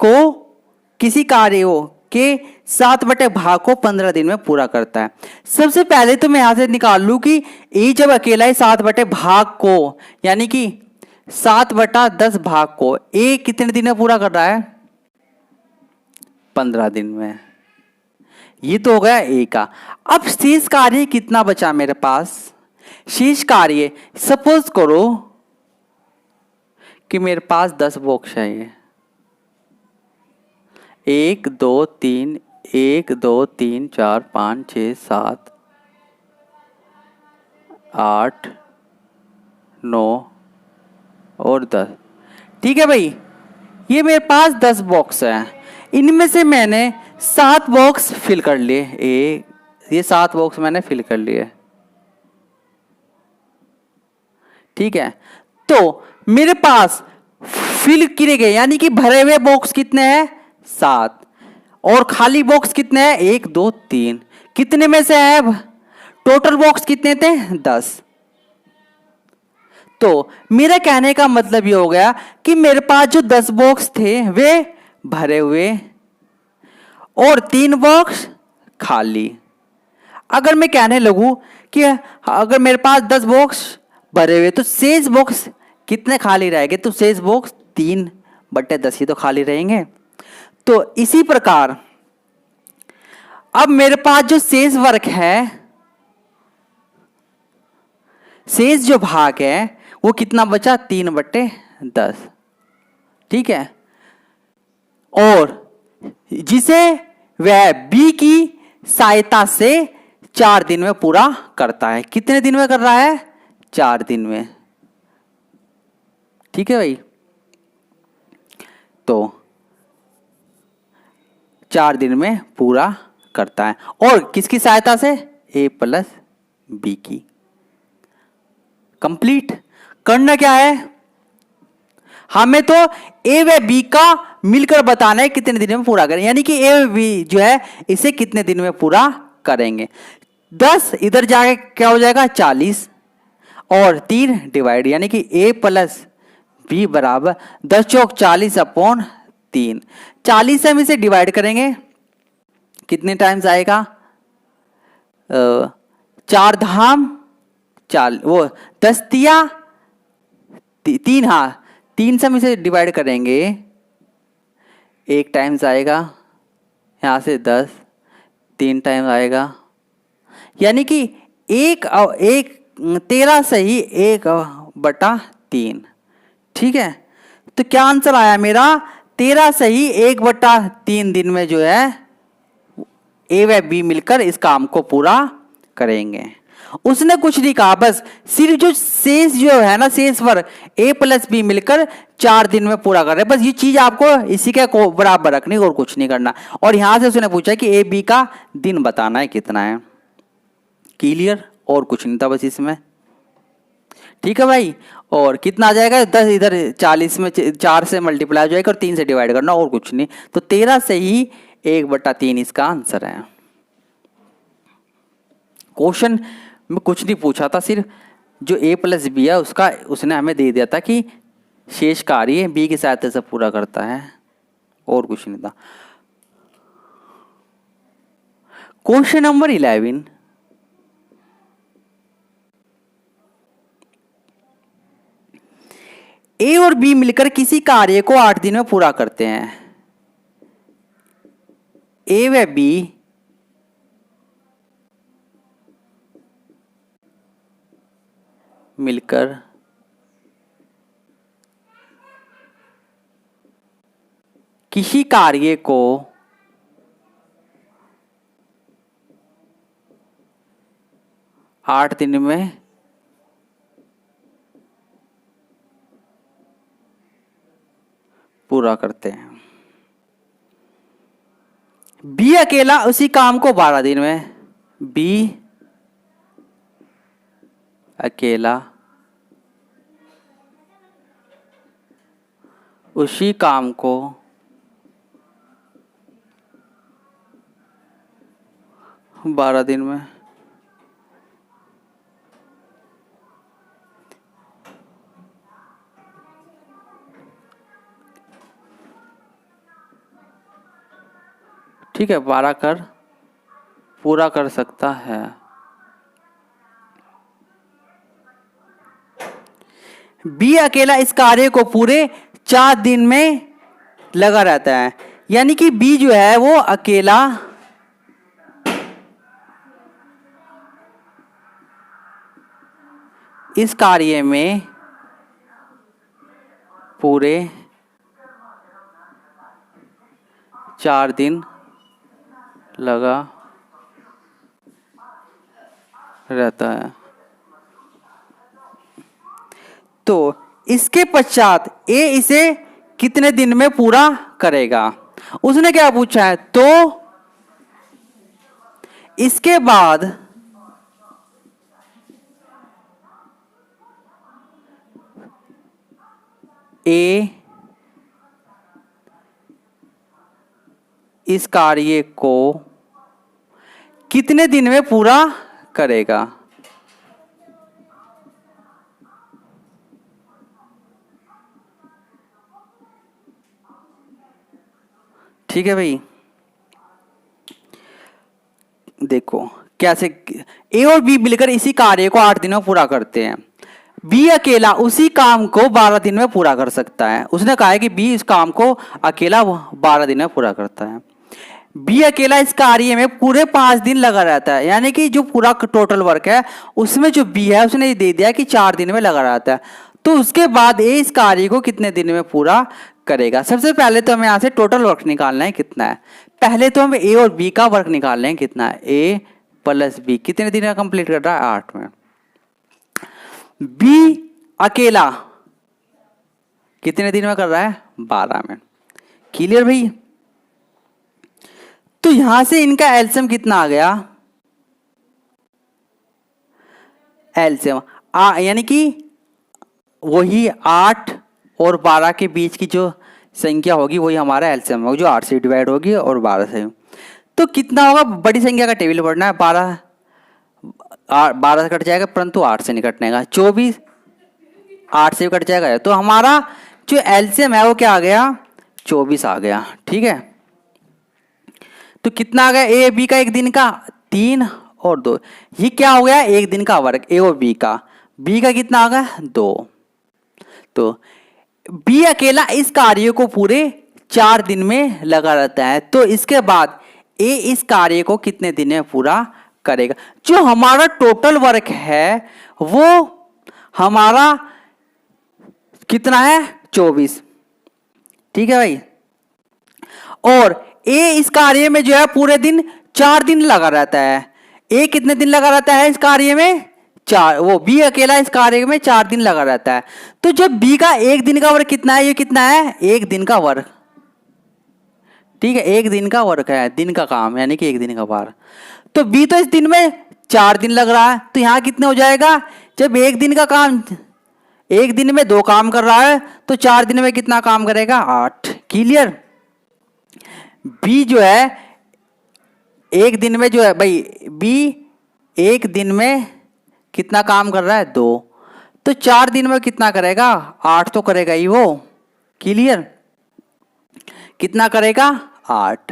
के 7 बटे भाग को 15 दिन में पूरा करता है। सबसे पहले तो मैं यहां से निकाल लूं कि ए जब अकेला है 7 बटे भाग को, यानी कि 7/10 भाग को ए कितने दिन में पूरा कर रहा है? 15 दिन में। ये तो हो गया ए का। अब शेष कार्य कितना बचा मेरे पास? शेष कार्य सपोज करो कि मेरे पास 10 बॉक्स है। ये 1 2 3 1 2 3 4 5 6 7 8 9 और 10। ठीक है भाई, ये मेरे पास 10 बॉक्स है। इनमें से मैंने 7 बॉक्स फिल कर लिए। ये 7 बॉक्स मैंने फिल कर लिए। ठीक है, तो मेरे पास फिल किए गए यानी कि भरे हुए बॉक्स कितने हैं? 7। और खाली बॉक्स कितने हैं? 1 2 3। कितने में से है? अब टोटल बॉक्स कितने थे? 10। तो मेरा कहने का मतलब ये हो गया कि मेरे पास जो 10 बॉक्स थे वे भरे हुए और 3 बॉक्स खाली। अगर मैं कहने लगूं कि अगर मेरे पास 10 बॉक्स भरे हुए तो शेष बॉक्स कितने खाली रहेंगे? तो शेष बॉक्स 3/10 ही तो खाली रहेंगे। तो इसी प्रकार अब मेरे पास जो शेष वर्ग है, शेष जो भाग है वो कितना बचा? 3/10। ठीक है, और जिसे वह बी की सहायता से 4 दिन में पूरा करता है। कितने दिन में कर रहा है? 4 दिन में। ठीक है भाई, तो 4 दिन में पूरा करता है। और किसकी सहायता से? A + बी की। कंप्लीट। करना क्या है, हमें तो ए व बी का मिलकर बताना है कितने दिन में पूरा करें, यानी कि ए व बी जो है इसे कितने दिन में पूरा करेंगे। 10 इधर जाके क्या हो जाएगा 40 और 3 डिवाइड, यानी कि ए प्लस बी बराबर 10 चौक 40 अपॉन 3। 40 से हम इसे डिवाइड करेंगे, कितने टाइम्स आएगा, 4 धाम 4 वो 10 तिया 3, हाँ 3 से हम इसे डिवाइड करेंगे, 1 टाइम्स आएगा, यहाँ से 10 3 टाइम्स आएगा, यानी कि 13 से ही 1/3। ठीक है, तो क्या आंसर आया मेरा, 13 से ही 1/3 दिन में जो है ए व बी मिलकर इस काम को पूरा करेंगे। उसने कुछ नहीं कहा, बस सिर्फ जो शेष जो है ना, शेष वर्ग ए प्लस बी मिलकर 4 दिन में पूरा कर रहे हैं। बस ये चीज आपको इसी के बराबर रखनी और कुछ नहीं करना। और यहां से उसने पूछा कि ए बी का दिन बताना है कितना है। क्लियर, और कुछ नहीं था बस इसमें। ठीक है भाई, और कितना आ जाएगा 10 इधर 40 में 4 से मल्टीप्लाई हो जाएगा और 3 से डिवाइड करना, और कुछ नहीं। तो 13 से ही 1/3 इसका आंसर है। क्वेश्चन में कुछ नहीं पूछा था, सिर्फ जो ए प्लस बी है उसका उसने हमें दे दिया था कि शेष कार्य बी की सहायता से पूरा करता है, और कुछ नहीं था। क्वेश्चन नंबर 11, ए और बी मिलकर किसी कार्य को 8 दिन में पूरा करते हैं। ए व बी मिलकर किसी कार्य को 8 दिन में पूरा करते हैं। बी अकेला उसी काम को 12 दिन में, बी अकेला उसी काम को 12 दिन में ठीक है 12 कर पूरा कर सकता है। बी अकेला इस कार्य को पूरे 4 दिन में लगा रहता है, यानी कि बी जो है वो अकेला इस कार्य में पूरे 4 दिन लगा रहता है। तो इसके पश्चात ए इसे कितने दिन में पूरा करेगा, उसने क्या पूछा है। तो इसके बाद ए इस कार्य को कितने दिन में पूरा करेगा। ठीक है भाई, देखो कैसे ए और बी मिलकर इसी कार्य को 8 दिन में पूरा करते हैं। बी अकेला उसी काम को 12 दिन में पूरा कर सकता है। उसने कहा है कि बी इस काम को अकेला 12 दिन में पूरा करता है। बी अकेला इस कार्य में पूरे 5 दिन लगा रहता है, यानी कि जो पूरा टोटल वर्क है उसमें जो बी है उसने दे दिया कि 4 दिन में लगा रहता है। तो उसके बाद ए इस कार्य को कितने दिन में पूरा करेगा। सबसे पहले तो हमें यहाँ से टोटल वर्क निकालना है कितना है। पहले तो हमें ए और बी का वर्क निकालना है कितना है। ए प्लस बी कितने दिन में कंप्लीट कर रहा है 8 में। बी अकेला कितने दिन में कर रहा है 12 में। क्लियर भाई। तो यहां से इनका एलसीएम कितना आ गया एलसीएम यानी कि वही 8 और 12 के बीच की जो संख्या होगी वही हमारा एलसीएम होगा, जो 8 से डिवाइड होगी और 12 से। तो कितना होगा, बड़ी संख्या का टेबल पढ़ना है। 12 से कट जाएगा परंतु 8 से नहीं कटने का। 24 8 से भी कट जाएगा, तो हमारा जो एलसीएम है वो क्या आ गया, 24 आ गया। ठीक है, तो कितना आ गया, ए बी का एक दिन का 3 और 2, ये क्या हो गया, एक दिन का वर्ग ए और बी का। बी का कितना आ गया 2। तो बी अकेला इस कार्य को पूरे 4 दिन में लगा रहता है, तो इसके बाद ए इस कार्य को कितने दिन में पूरा करेगा। जो हमारा टोटल वर्क है वो हमारा कितना है, 24। ठीक है भाई, और ए इस कार्य में जो है पूरे दिन 4 दिन लगा रहता है। ए कितने दिन लगा रहता है इस कार्य में, 4। वो बी अकेला इस कार्य में 4 दिन लगा रहता है। तो जब बी का एक दिन का वर्क कितना है, ये कितना है, एक दिन का वर्क। ठीक है, एक दिन का वर्क है, दिन का काम यानी कि एक दिन का बार। तो बी तो इस दिन में 4 दिन लग रहा है, तो यहां कितने हो जाएगा, जब एक दिन का काम, एक दिन में 2 काम कर रहा है तो 4 दिन में कितना काम करेगा, 8। क्लियर। बी जो है एक दिन में जो है भाई, बी एक दिन में कितना काम कर रहा है, 2, तो 4 दिन में कितना करेगा, 8 तो करेगा ही वो। क्लियर, कितना करेगा, 8।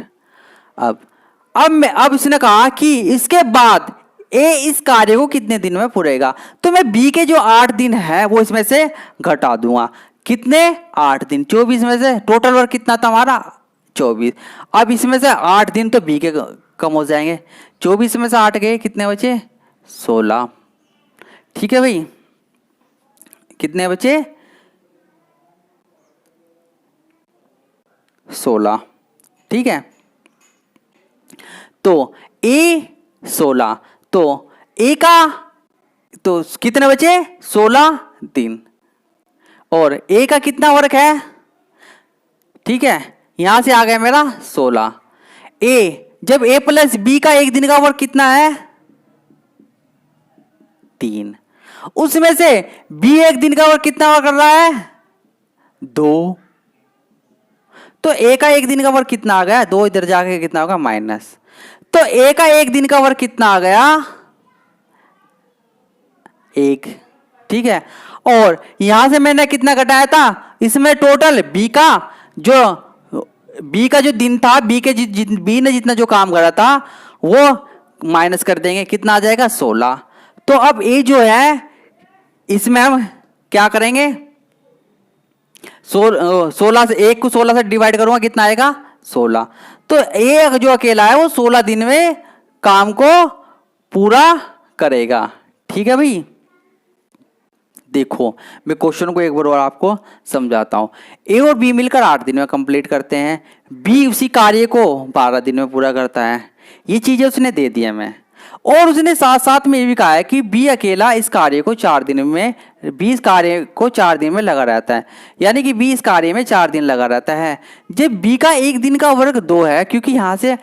अब इसने कहा कि इसके बाद ए इस कार्य को कितने दिन में पूरेगा, तो मैं बी के जो 8 दिन है वो इसमें से घटा दूंगा। कितने, 8 दिन। 24 में से टोटल वर्क कितना था हमारा, 24। अब इसमें से 8 दिन तो बी के कम हो जाएंगे। 24 में से 8 गए, कितने बचे, 16। ठीक है भाई, कितने बचे, 16। ठीक है, तो ए 16, तो ए का तो कितने बचे, 16 दिन, और ए का कितना वर्क है। ठीक है, यहां से आ गया मेरा 16। ए जब ए प्लस बी का एक दिन का वर्क कितना है, 3, उसमें से बी एक दिन का वर्क कितना वर्क कर रहा है, 2, तो ए का एक दिन का वर्क कितना आ गया, 2 इधर जाके कितना होगा, माइनस। तो ए का एक दिन का वर्क कितना आ गया, 1। ठीक है, और यहां से मैंने कितना घटाया था, इसमें टोटल बी का जो दिन था, बी ने जितना जो काम करा था वो माइनस कर देंगे, कितना आ जाएगा, 16। तो अब ए जो है इसमें हम क्या करेंगे, 16 से, 1 को 16 से डिवाइड करूंगा, कितना आएगा, 16। तो ए जो अकेला है वो 16 दिन में काम को पूरा करेगा। ठीक है भाई, देखो मैं क्वेश्चन को एक बार और आपको समझाता हूं। ए और बी मिलकर 8 दिन में कंप्लीट करते हैं, बी उसी कार्य को 12 दिन में पूरा करता है। ये चीजें उसने दे दी हमें, और उसने साथ साथ में ये भी कहा है कि बी अकेला इस कार्य को 4 दिन में, बी इस कार्य को 4 दिन में लगा रहता है, यानी कि बी इस कार्य में 4 दिन लगा रहता है। जब बी का एक दिन का वर्ग 2 है, क्योंकि यहाँ से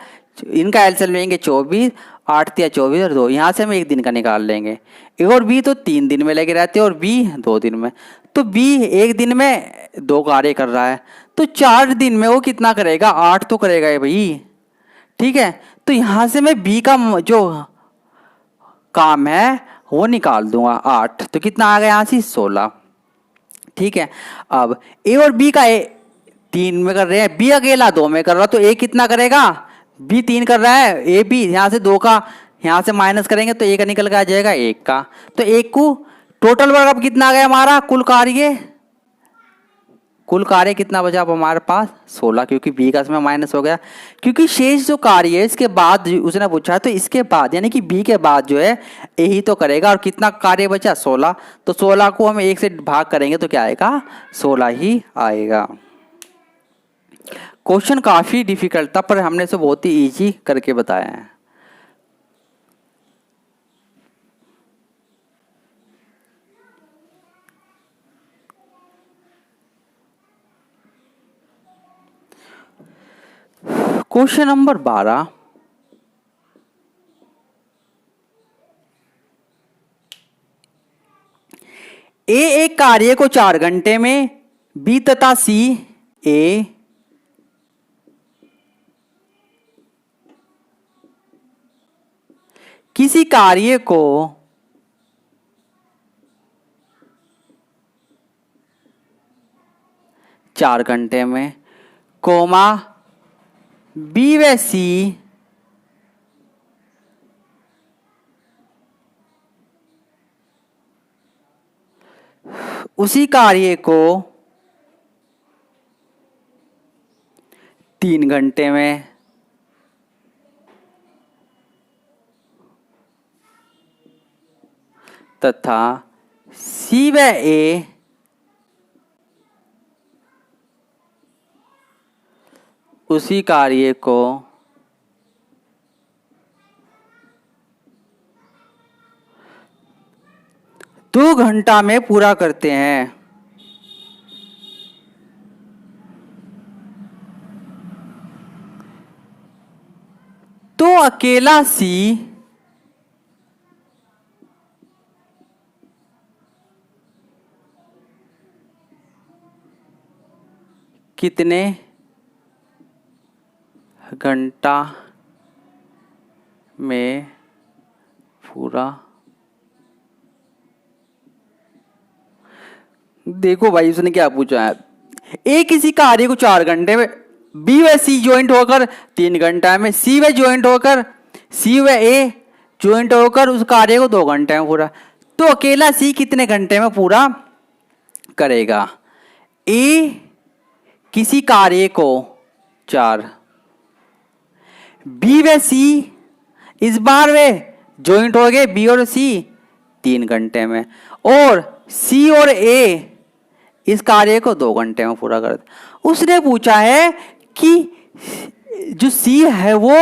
इनका एलसीएम लेंगे 24, 8 या 24 और 2, यहाँ से हम एक दिन का निकाल लेंगे। ए और बी तो 3 दिन में लगे रहते हैं और बी 2 दिन में, तो बी एक दिन में 2 कार्य कर रहा है, तो 4 दिन में वो कितना करेगा, 8 तो करेगा ये भाई। ठीक है, तो यहाँ से मैं बी का जो काम है वो निकाल दूंगा, 8, तो कितना आ गया यहाँ से, 16। ठीक है, अब ए और बी का 3 में कर रहे हैं, बी अकेला 2 में कर रहा, तो ए कितना करेगा, बी 3 कर रहा है, ए बी यहाँ से 2 का यहाँ से माइनस करेंगे तो ए का निकल के आ जाएगा 1 का। तो 1 को टोटल वर्क अब कितना आ गया हमारा, कुल कार्य कितना बचा अब हमारे पास, 16, क्योंकि बी का इसमें माइनस हो गया। क्योंकि शेष जो कार्य है इसके बाद उसने पूछा, तो इसके बाद यानी कि बी के बाद जो है ए ही तो करेगा, और कितना कार्य बचा, 16। तो 16 को हम 1 से भाग करेंगे तो क्या आएगा, 16 ही आएगा। क्वेश्चन काफी डिफिकल्ट था, पर हमने इसे बहुत ही इजी करके बताया है। क्वेश्चन नंबर 12, ए एक कार्य को 4 घंटे में, बी तथा सी, ए किसी कार्य को 4 घंटे में, कोमा बी व सी उसी कार्य को 3 घंटे में, तथा सी व ए उसी कार्य को 2 घंटा में पूरा करते हैं। तो अकेला सी कितने घंटा में पूरा, देखो भाई उसने क्या पूछा है, ए किसी कार्य को 4 घंटे में, बी व सी ज्वाइंट होकर 3 घंटा में, सी व ज्वाइंट होकर, सी व ए ज्वाइंट होकर उस कार्य को 2 घंटे में पूरा। तो अकेला सी कितने घंटे में पूरा करेगा? ए किसी कार्य को 4, बी व सी इस बार वे ज्वाइंट हो गए, बी और सी 3 घंटे में, और सी और ए इस कार्य को 2 घंटे में पूरा कर दे। उसने पूछा है कि जो सी है वो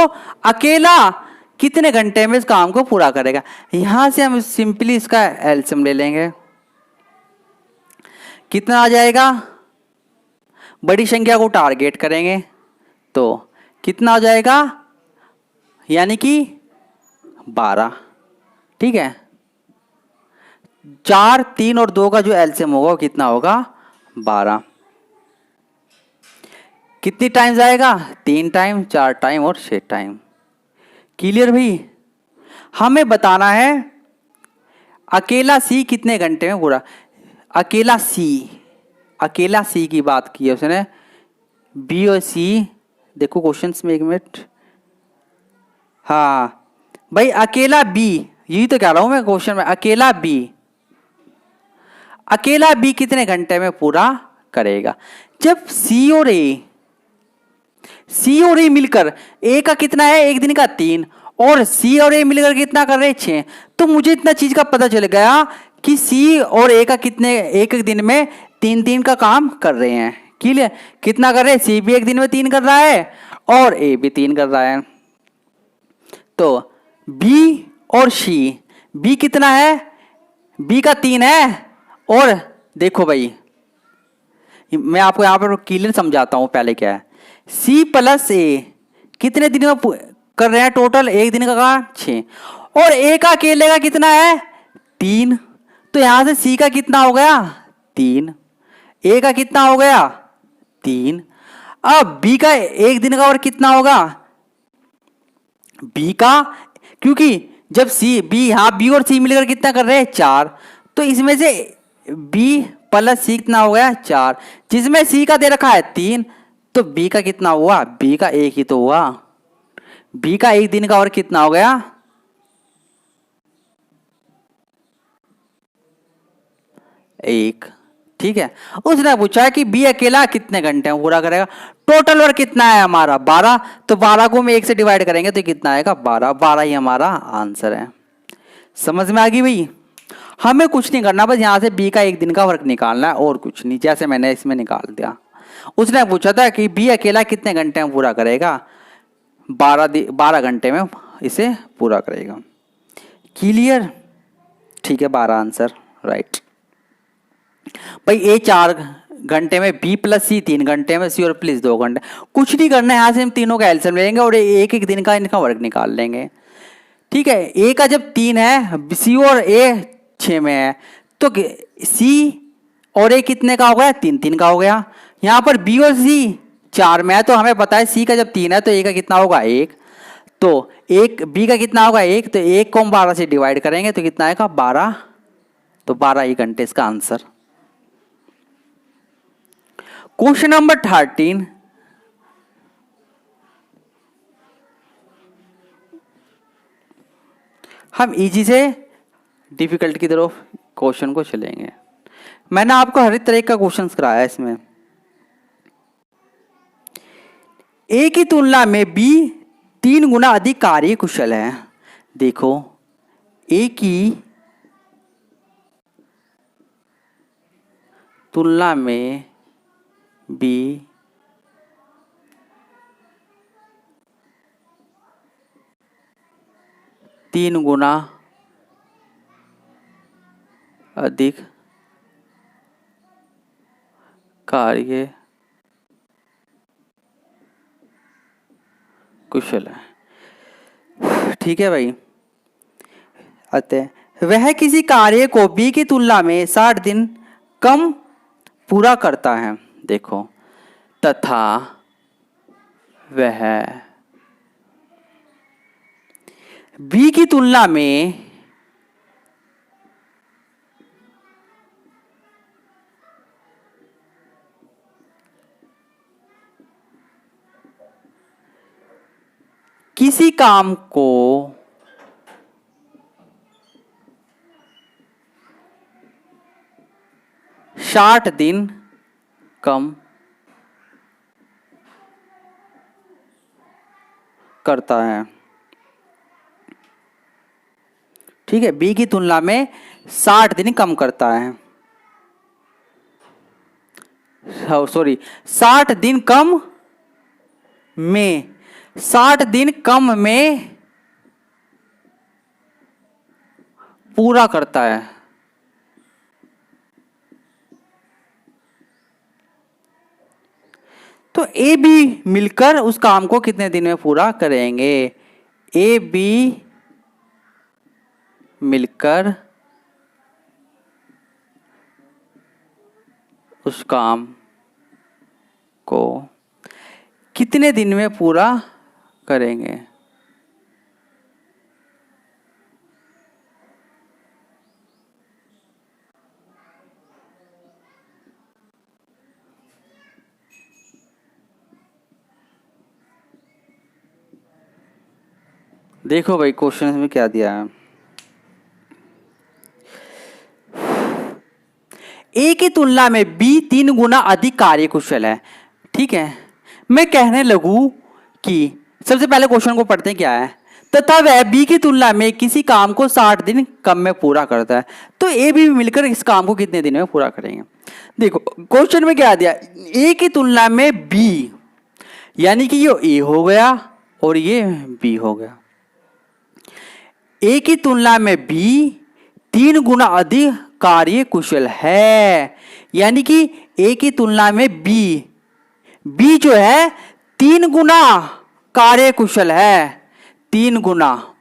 अकेला कितने घंटे में इस काम को पूरा करेगा। यहां से हम सिंपली इसका एलसीएम ले लेंगे। कितना आ जाएगा? बड़ी संख्या को टारगेट करेंगे तो कितना हो जाएगा, यानी कि 12। ठीक है, 4, 3 और 2 का जो एलसीएम होगा वो कितना होगा? 12। कितनी टाइम्स आएगा? 3 टाइम, 4 टाइम और 6 टाइम। क्लियर भाई? हमें बताना है अकेला सी कितने घंटे में पूरा। अकेला सी की बात की है उसने। बी और सी, देखो क्वेश्चंस में, 1 मिनट। हाँ भाई, अकेला बी, यही तो कह रहा हूं मैं क्वेश्चन में, अकेला बी कितने घंटे में पूरा करेगा। जब सी और ए मिलकर, ए का कितना है? 1 दिन का 3, और सी और ए मिलकर कितना कर रहे हैं? 6। तो मुझे इतना चीज का पता चल गया कि सी और ए का कितने, एक दिन में 3 का काम कर रहे हैं। क्लियर? कितना कर रहे हैं? सी भी 1 दिन में 3 कर रहा है और ए भी 3 कर रहा है। तो बी और सी, बी कितना है? बी का 3 है, और देखो भाई मैं आपको यहां पर क्लियर समझाता हूं पहले क्या है। सी प्लस ए कितने दिन में कर रहे हैं टोटल? 1 दिन का 6, और ए का अकेले का कितना है? 3। तो यहां से सी का कितना हो गया? 3। ए का कितना हो गया? 3। अब बी का 1 दिन का और कितना होगा? बी का, क्योंकि जब सी बी, हाँ बी और सी मिलकर कितना कर रहे हैं? 4। तो इसमें से बी प्लस सी कितना हो गया? 4, जिसमें सी का दे रखा है 3। तो बी का कितना हुआ? बी का 1 ही तो हुआ। बी का 1 दिन का और कितना हो गया? 1। ठीक है, उसने पूछा कि बी अकेला कितने घंटे में पूरा करेगा। टोटल वर्क कितना है हमारा? 12। तो 12 को हम 1 से डिवाइड करेंगे तो कितना आएगा? 12 ही हमारा आंसर है। समझ में आ गई भाई? हमें कुछ नहीं करना, बस यहां से बी का 1 दिन का वर्क निकालना है और कुछ नहीं, जैसे मैंने इसमें निकाल दिया। उसने पूछा था कि बी अकेला कितने घंटे में पूरा करेगा। 12 घंटे में इसे पूरा करेगा। क्लियर? ठीक है, 12 आंसर राइट। भाई ए 4 घंटे में, बी प्लस सी 3 घंटे में, सी और प्लस 2 घंटे। कुछ नहीं करना है, यहाँ से हम तीनों का एलसीएम लेंगे और 1 दिन का इनका वर्क निकाल लेंगे। ठीक है, ए का जब 3 है, सी और ए 6 में है, तो सी और ए कितने का हो गया, 3 का हो गया। यहाँ पर बी और सी 4 में है, तो हमें पता है सी का जब 3 है तो ए का कितना होगा 1, तो एक बी का कितना होगा 1, तो 1 को हम 12 से डिवाइड करेंगे तो कितना आएगा 12, तो 12 ही घंटे इसका आंसर। क्वेश्चन नंबर 13, हम इजी से डिफिकल्ट की तरफ क्वेश्चन को चलेंगे। मैंने आपको हर एक तरह का क्वेश्चन कराया है इसमें। ए की तुलना में बी 3 गुना अधिक कार्य कुशल है। देखो ए की तुलना में बी 3 गुना अधिक कार्य कुशल है। ठीक है भाई। अतः वह किसी कार्य को बी की तुलना में 60 दिन कम पूरा करता है। देखो तथा वह बी की तुलना में किसी काम को 60 दिन कम करता है। ठीक है, बी की तुलना में 60 दिन कम करता है। सॉरी 60 दिन कम में 60 दिन कम में पूरा करता है। तो ए बी मिलकर उस काम को कितने दिन में पूरा करेंगे? ए बी मिलकर उस काम को कितने दिन में पूरा करेंगे? देखो भाई क्वेश्चन में क्या दिया है। ए की तुलना में बी 3 गुना अधिक कार्यकुशल है। ठीक है, मैं कहने लगूं कि सबसे पहले क्वेश्चन को पढ़ते हैं क्या है। तथा वह बी की तुलना में किसी काम को 60 दिन कम में पूरा करता है। तो ए बी मिलकर इस काम को कितने दिन में पूरा करेंगे? देखो क्वेश्चन में क्या दिया, ए की तुलना में बी, यानी कि ये ए हो गया और ये बी हो गया। ए की तुलना में बी 3 गुना अधिक कार्य कुशल है, यानी कि ए की तुलना में बी जो है 3 गुना कार्य कुशल है, 3 गुना।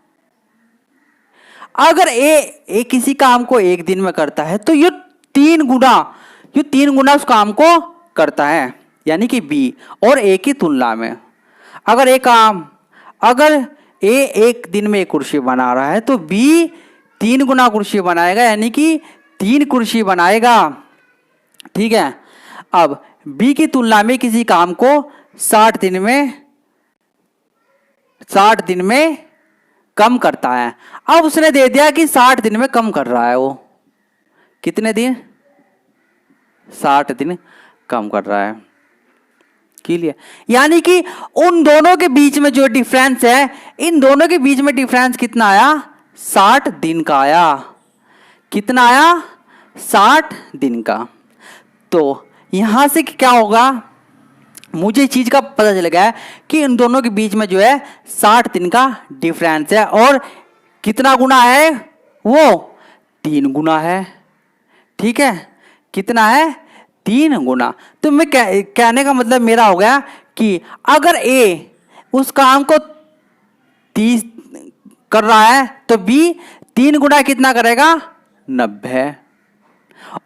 अगर ए किसी काम को 1 दिन में करता है तो ये 3 गुना उस काम को करता है, यानी कि बी। और ए की तुलना में अगर ए 1 दिन में 1 कुर्सी बना रहा है तो बी 3 गुना कुर्सी बनाएगा, यानी कि 3 कुर्सी बनाएगा। ठीक है, अब बी की तुलना में किसी काम को 60 दिन में कम करता है। अब उसने दे दिया कि 60 दिन में कम कर रहा है, वो कितने दिन? 60 दिन कम कर रहा है। क्लियर? यानी कि उन दोनों के बीच में जो डिफरेंस है, इन दोनों के बीच में डिफरेंस कितना आया? 60 दिन का आया। कितना आया? 60 दिन का। तो यहां से क्या होगा, मुझे इस चीज का पता चल गया कि इन दोनों के बीच में जो है 60 दिन का डिफरेंस है। और कितना गुना है? वो 3 गुना है। ठीक है, कितना है? 3 गुना। तो मैं कहने का मतलब मेरा हो गया कि अगर ए उस काम को 30 कर रहा है तो बी 3 गुना कितना करेगा? 90।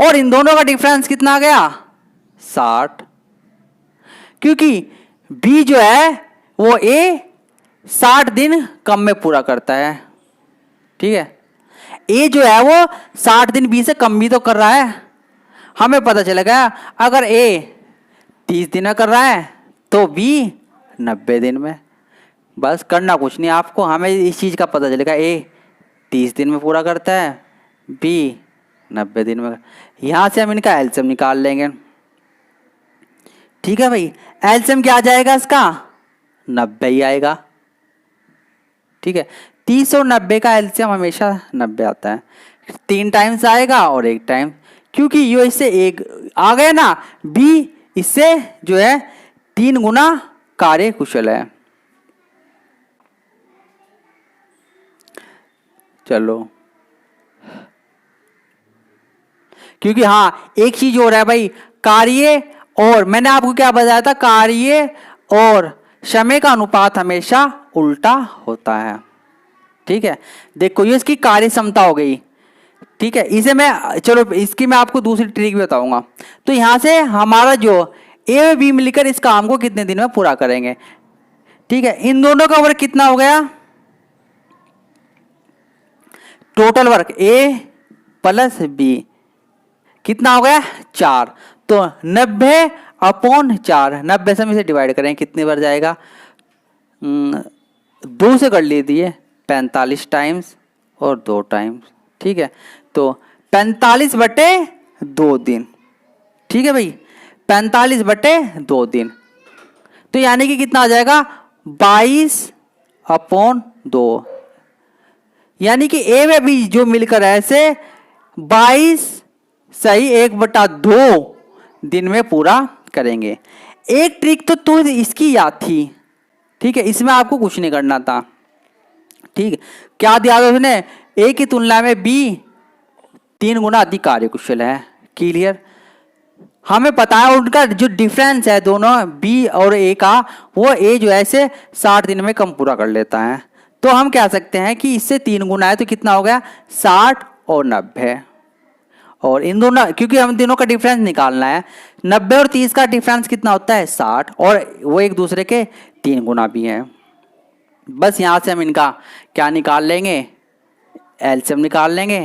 और इन दोनों का डिफरेंस कितना आ गया 60, क्योंकि बी जो है वो ए 60 दिन कम में पूरा करता है। ठीक है, ए जो है वो 60 दिन बी से कम भी तो कर रहा है। हमें पता चलेगा अगर ए 30 दिन में कर रहा है तो बी 90 दिन में। बस करना कुछ नहीं आपको, हमें इस चीज़ का पता चलेगा ए 30 दिन में पूरा करता है, बी 90 दिन में। यहाँ से हम इनका एलसीएम निकाल लेंगे। ठीक है भाई, एलसीएम क्या आ जाएगा इसका 90 ही आएगा। ठीक है, 30 और 90 का एलसीएम हमेशा 90 आता है। 3 टाइम्स आएगा और 1 टाइम, क्योंकि यो इससे 1 आ गया ना, बी इससे जो है 3 गुना कार्य कुशल है। चलो, क्योंकि हाँ एक चीज हो रहा है भाई, कार्य और मैंने आपको क्या बताया था, कार्य और समय का अनुपात हमेशा उल्टा होता है। ठीक है, देखो ये इसकी कार्य क्षमता हो गई। ठीक है, इसे मैं चलो इसकी मैं आपको दूसरी ट्रिक भी बताऊंगा। तो यहां से हमारा जो ए और बी मिलकर इस काम को कितने दिन में पूरा करेंगे। ठीक है, इन दोनों का वर्क कितना हो गया, टोटल वर्क ए प्लस बी कितना हो गया 4। तो 90/4, 90 से हम इसे डिवाइड करें कितनी बार जाएगा, 2 से कर लीजिए 45 टाइम्स और 2 टाइम्स। ठीक है, तो 45/2 दिन। ठीक है भाई, 45/2 दिन, तो यानी कि कितना आ जाएगा 22/2, यानी कि ए में बी जो मिलकर ऐसे 22 सही 1/2 दिन में पूरा करेंगे। एक ट्रिक तो इसकी याद थी। ठीक है, इसमें आपको कुछ नहीं करना था। ठीक है, क्या दिया था उसने, ए की तुलना में बी 3 गुना अधिक कार्यकुशल है। क्लियर, हमें पता है उनका जो डिफरेंस है दोनों बी और ए का, वो ए जो है इसे 60 दिन में कम पूरा कर लेता है। तो हम कह सकते हैं कि इससे 3 गुना है, तो कितना हो गया 60 और 90। और इन दोनों, क्योंकि हम दोनों का डिफरेंस निकालना है, 90 और 30 का डिफरेंस कितना होता है 60, और वो एक दूसरे के 3 गुना भी हैं। बस यहाँ से हम इनका क्या निकाल लेंगे, एलसीएम निकाल लेंगे।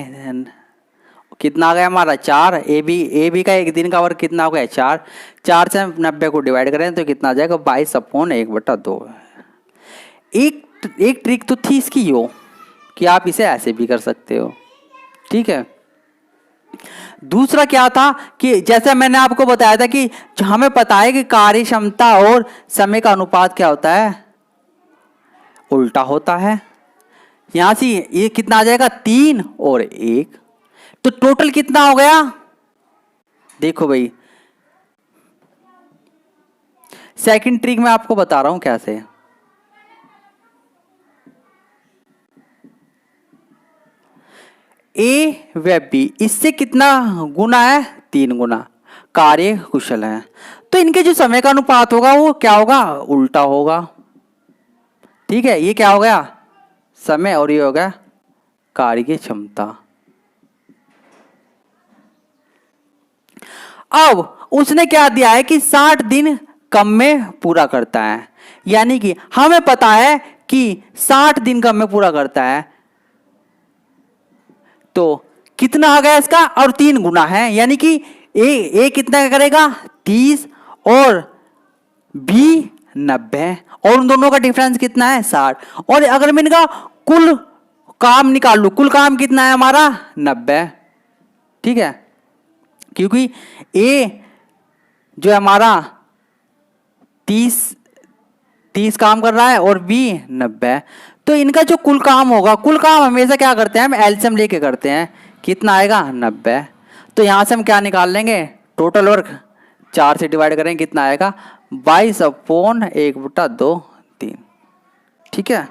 कितना आ गया हमारा 4, ए बी का एक दिन का वर्क कितना हो गया 4। 4 से हम 90 को डिवाइड करें तो कितना आ जाएगा 22/1/2। एक ट्रिक तो थी इसकी यो, कि आप इसे ऐसे भी कर सकते हो। ठीक है, दूसरा क्या था कि जैसे मैंने आपको बताया था कि हमें पता है कि कार्य क्षमता और समय का अनुपात क्या होता है, उल्टा होता है। यहां से ये कितना आ जाएगा 3 और 1, तो टोटल कितना हो गया, देखो भाई सेकंड ट्रिक मैं आपको बता रहा हूं कैसे। ए व बी इससे कितना गुना है 3 गुना कार्य कुशल है, तो इनके जो समय का अनुपात होगा वो क्या होगा, उल्टा होगा। ठीक है, ये क्या हो गया समय और ये हो गया कार्य की क्षमता। अब उसने क्या दिया है कि 60 दिन कम में पूरा करता है, यानी कि हमें पता है कि 60 दिन कम में पूरा करता है, तो कितना आ गया इसका, और 3 गुना है, यानी कि ए कितना करेगा 30 और बी 90, और उन दोनों का डिफरेंस कितना है 60। और अगर मैं इनका कुल काम निकाल लूं, कुल काम कितना है हमारा 90। ठीक है, क्योंकि ए जो है हमारा 30 काम कर रहा है और बी 90, तो इनका जो कुल काम होगा, कुल काम हमेशा क्या करते हैं हम एलसीएम लेके करते हैं, कितना आएगा 90। तो यहां से हम क्या निकाल लेंगे, टोटल वर्क 4 से डिवाइड करेंगे कितना आएगा 22/1/2 3। ठीक है,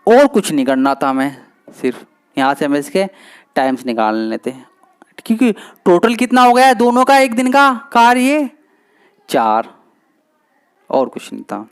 और कुछ नहीं करना था हमें, सिर्फ यहाँ से हमें इसके टाइम्स निकाल लेते हैं, क्योंकि टोटल कितना हो गया है दोनों का एक दिन का कार्य 4, और कुछ नहीं था।